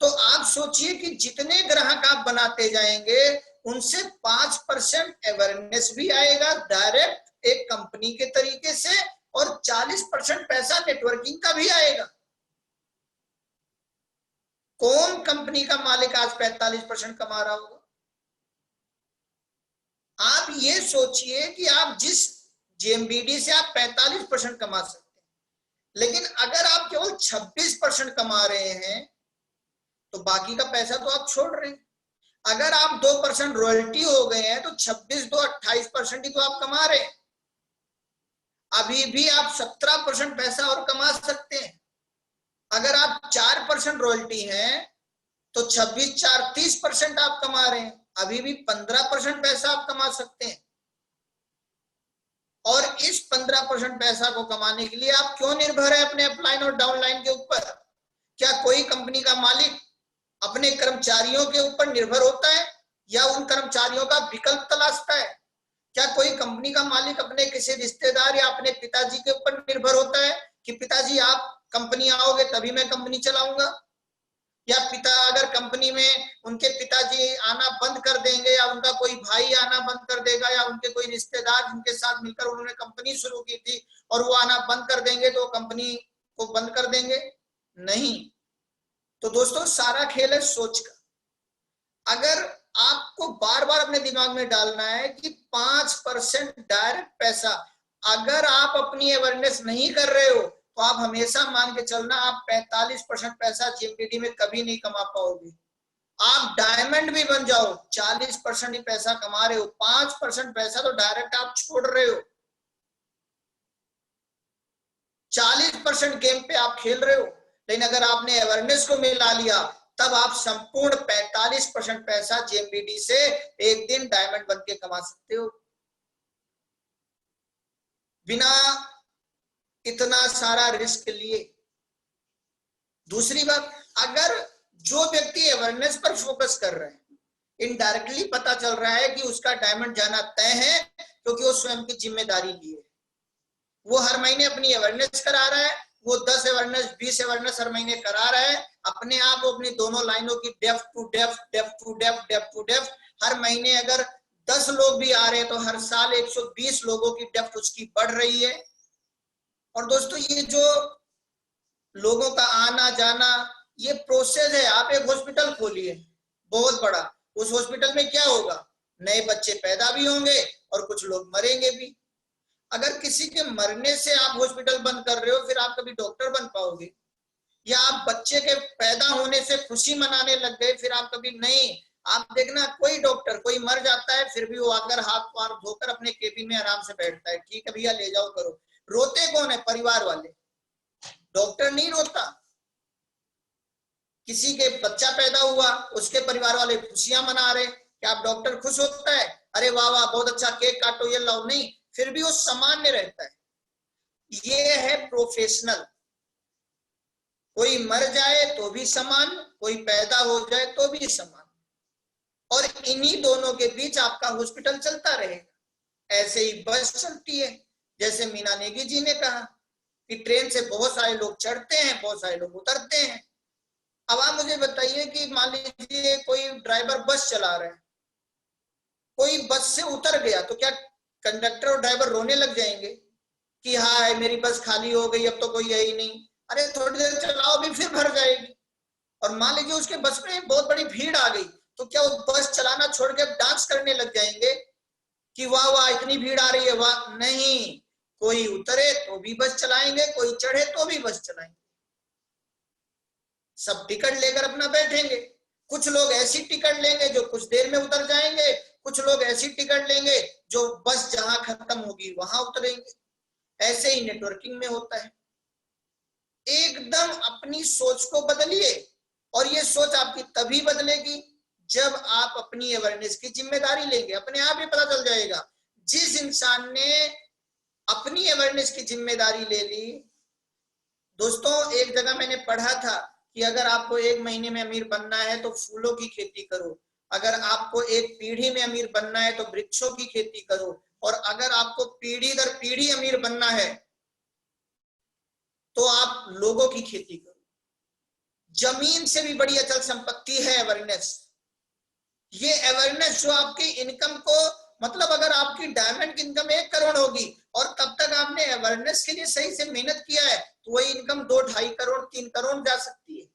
तो आप सोचिए कि जितने ग्राहक आप बनाते जाएंगे उनसे 5% अवेयरनेस भी आएगा डायरेक्ट एक कंपनी के तरीके से, और 40% पैसा नेटवर्किंग का भी आएगा। कौन कंपनी का मालिक आज 45% कमा रहा होगा? आप ये सोचिए कि आप जिस जेएमबीडी से आप 45% कमा सकते हैं, लेकिन अगर आप केवल 26% कमा रहे हैं तो बाकी का पैसा तो आप छोड़ रहे हैं। अगर आप 2% रॉयल्टी हो गए हैं तो 26-2 28% ही तो आप कमा रहे हैं। अभी भी आप 17% पैसा और कमा सकते हैं। अगर आप 4% रॉयल्टी हैं तो 26-4 30% आप कमा रहे हैं, अभी भी 15% पैसा आप कमा सकते हैं। और इस 15% पैसा को कमाने के लिए आप क्यों निर्भर है अपने अपलाइन और डाउनलाइन के ऊपर? क्या कोई कंपनी का मालिक अपने कर्मचारियों के ऊपर निर्भर होता है या उन कर्मचारियों का विकल्प तलाशता है? क्या कोई कंपनी का मालिक अपने किसी रिश्तेदार या अपने पिताजी के ऊपर निर्भर होता है कि पिताजी आप कंपनी आओगे तभी मैं कंपनी चलाऊंगा? या पिता अगर कंपनी में उनके पिताजी आना बंद कर देंगे, या उनका कोई भाई आना बंद कर देगा, या उनके कोई रिश्तेदार जिनके साथ मिलकर उन्होंने कंपनी शुरू की थी और वो आना बंद कर देंगे तो कंपनी को बंद कर देंगे? नहीं। तो दोस्तों सारा खेल है सोच का। अगर आपको बार बार अपने दिमाग में डालना है कि 5% डायरेक्ट पैसा, अगर आप अपनी अवेयरनेस नहीं कर रहे हो तो आप हमेशा मान के चलना आप 45% पैसा जेएमबीडी में कभी नहीं कमा पाओगे। आप डायमंड भी बन जाओ, 40% ही पैसा कमा रहे हो, 5% पैसा तो डायरेक्ट आप छोड़ रहे हो। 40% गेम पे आप खेल रहे हो, लेकिन अगर आपने अवेयरनेस को मिला लिया तब आप संपूर्ण 45% पैसा जेएमबीडी से एक दिन डायमंड बन के कमा सकते हो, बिना इतना सारा रिस्क लिए। दूसरी बात, अगर जो व्यक्ति अवेयरनेस पर फोकस कर रहे हैं, इनडायरेक्टली पता चल रहा है कि उसका डायमंड जाना तय है क्योंकि वो स्वयं की जिम्मेदारी लिए, वो हर महीने अपनी अवेयरनेस करा रहा है, वो 10 अवेयरनेस 20 अवेयरनेस हर महीने करा रहा है, अपने आप वो अपनी दोनों लाइनों की डेप्थ टू डेप्थ हर महीने अगर 10 लोग भी आ रहे हैं तो हर साल 120 लोगों की डेप्थ उसकी बढ़ रही है। और दोस्तों ये जो लोगों का आना जाना ये प्रोसेस है। आप एक हॉस्पिटल खोलिए बहुत बड़ा, उस हॉस्पिटल में क्या होगा, नए बच्चे पैदा भी होंगे और कुछ लोग मरेंगे भी। अगर किसी के मरने से आप हॉस्पिटल बंद कर रहे हो फिर आप कभी डॉक्टर बन पाओगे? या आप बच्चे के पैदा होने से खुशी मनाने लग गए फिर आप कभी नहीं। आप देखना कोई डॉक्टर कोई मर जाता है फिर भी वो आकर हाथ पार धोकर अपने केबिन में आराम से बैठता है, ठीक है भैया ले जाओ करो। रोते कौन है? परिवार वाले, डॉक्टर नहीं रोता। किसी के बच्चा पैदा हुआ उसके परिवार वाले खुशियां मना रहे, क्या आप डॉक्टर खुश होता है? अरे वाह वाह बहुत अच्छा केक काटो ये लाओ, नहीं, फिर भी वो सामान्य रहता है। ये है प्रोफेशनल। कोई मर जाए तो भी समान, कोई पैदा हो जाए तो भी समान, और इन्हीं दोनों के बीच आपका हॉस्पिटल चलता रहेगा। ऐसे ही बस चलती है। जैसे मीना नेगी जी ने कहा कि ट्रेन से बहुत सारे लोग चढ़ते हैं, बहुत सारे लोग उतरते हैं। अब आप मुझे बताइए कि मान लीजिए कोई ड्राइवर बस चला रहा है, कोई बस से उतर गया तो क्या कंडक्टर और ड्राइवर रोने लग जाएंगे कि हाँ मेरी बस खाली हो गई, अब तो कोई है ही नहीं? अरे थोड़ी देर चलाओ भी फिर भर जाएगी। और मान लीजिए उसके बस में बहुत बड़ी भीड़ आ गई, तो क्या वो बस चलाना छोड़ के डांस करने लग जाएंगे कि वाह वाह इतनी भीड़ आ रही है वाह? नहीं, कोई उतरे तो भी बस चलाएंगे, कोई चढ़े तो भी बस चलाएंगे। सब टिकट लेकर अपना बैठेंगे। कुछ लोग ऐसी टिकट लेंगे जो कुछ देर में उतर जाएंगे, कुछ लोग ऐसी टिकट लेंगे जो बस जहां खत्म होगी वहां उतरेंगे। ऐसे ही नेटवर्किंग में होता है। एकदम अपनी सोच को बदलिए, और ये सोच आपकी तभी बदलेगी जब आप अपनी अवेयरनेस की जिम्मेदारी लेंगे। अपने आप ही पता चल जाएगा। जिस इंसान ने अपनी अवेयरनेस की जिम्मेदारी ले ली, दोस्तों एक जगह मैंने पढ़ा था कि अगर आपको एक महीने में अमीर बनना है तो फूलों की खेती करो, अगर आपको एक पीढ़ी में अमीर बनना है तो वृक्षों की खेती करो, और अगर आपको पीढ़ी दर पीढ़ी अमीर बनना है तो आप लोगों की खेती करो। जमीन से भी बड़ी अचल संपत्ति है अवेयरनेस। ये अवेयरनेस जो आपकी इनकम को, मतलब अगर आपकी डायमंड की इनकम 1 करोड़ होगी और तब तक आपने अवेयरनेस के लिए सही से मेहनत किया है, तो वही इनकम 2, 2.5 करोड़ 3 करोड़ जा सकती है।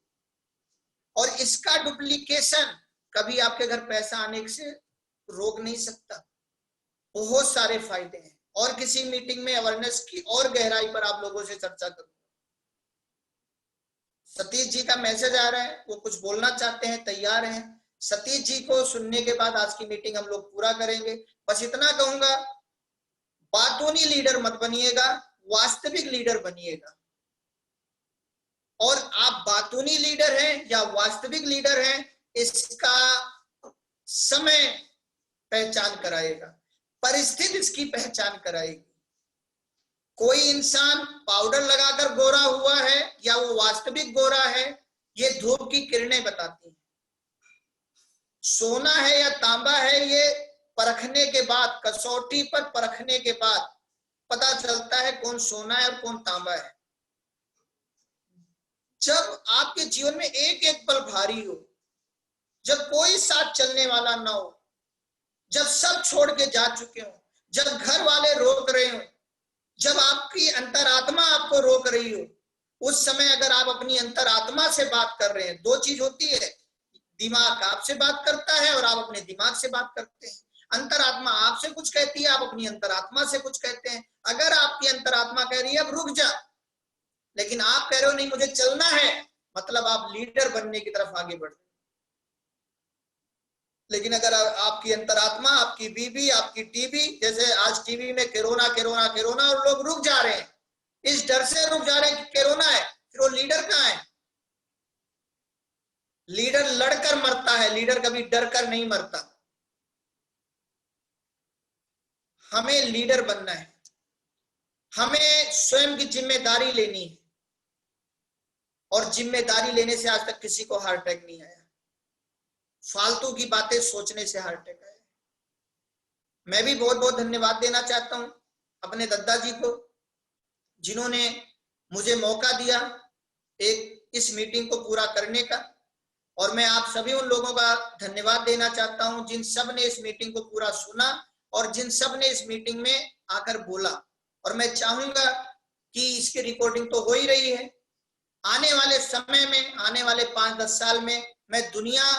और इसका डुप्लीकेशन कभी आपके घर पैसा आने से रोक नहीं सकता। बहुत सारे फायदे हैं, और किसी मीटिंग में अवेयरनेस की और गहराई पर आप लोगों से चर्चा करूंगा। सतीश जी का मैसेज आ रहा है, वो कुछ बोलना चाहते हैं, तैयार हैं। सतीश जी को सुनने के बाद आज की मीटिंग हम लोग पूरा करेंगे। बस इतना कहूंगा, बातूनी लीडर मत बनिएगा, वास्तविक लीडर बनिएगा। और आप बातूनी लीडर हैं या वास्तविक लीडर हैं, इसका समय पहचान कराएगा, परिस्थिति इसकी पहचान कराएगी। कोई इंसान पाउडर लगाकर गोरा हुआ है या वो वास्तविक गोरा है, ये धूप की किरणें बताती हैं। सोना है या तांबा है, ये परखने के बाद, कसौटी पर परखने के बाद पता चलता है कौन सोना है और कौन तांबा है। जब आपके जीवन में एक एक पल भारी हो, जब कोई साथ चलने वाला ना हो, जब सब छोड़ के जा चुके हो, जब घर वाले रोक रहे हो, जब आपकी अंतरात्मा आपको रोक रही हो, उस समय अगर आप अपनी अंतरात्मा से बात कर रहे हैं, 2 चीज होती है, दिमाग आपसे बात करता है और आप अपने दिमाग से बात करते हैं। अंतरात्मा आपसे कुछ कहती है, आप अपनी अंतरात्मा से कुछ कहते हैं। अगर आपकी अंतरात्मा कह रही है अब रुक जा, लेकिन आप कह रहे हो नहीं मुझे चलना है, मतलब आप लीडर बनने की तरफ आगे बढ़ रहे हैं। लेकिन अगर आपकी अंतरात्मा, आपकी बीबी, आपकी टीबी, जैसे आज टीवी में कोरोना कोरोना कोरोना और लोग रुक जा रहे हैं, इस डर से रुक जा रहे हैं कि कोरोना है, फिर वो लीडर कहाँ है? लीडर लड़कर मरता है, लीडर कभी डर कर नहीं मरता। हमें लीडर बनना है, हमें स्वयं की जिम्मेदारी लेनी है, और जिम्मेदारी लेने से आज तक किसी को हार्ट अटैक नहीं आया। फालतू की बातें सोचने से हार्ट अटैक आया। मैं भी बहुत बहुत धन्यवाद देना चाहता हूं अपने दद्दा जी को, जिन्होंने मुझे मौका दिया एक इस मीटिंग को पूरा करने का। और मैं आप सभी उन लोगों का धन्यवाद देना चाहता हूं जिन सब ने इस मीटिंग को पूरा सुना और जिन सब ने इस मीटिंग में आकर बोला। और मैं चाहूंगा कि इसकी रिकॉर्डिंग तो हो ही रही है, आने वाले समय में, आने वाले 5-10 साल में मैं दुनिया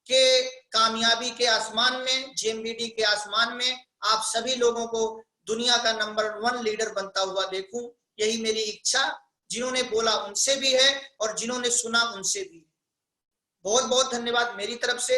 के कामयाबी के आसमान में, जेएमबीडी के आसमान में आप सभी लोगों को दुनिया का नंबर 1 लीडर बनता हुआ देखूं। यही मेरी इच्छा जिन्होंने बोला उनसे भी है और जिन्होंने सुना उनसे भी। बहुत बहुत धन्यवाद मेरी तरफ से।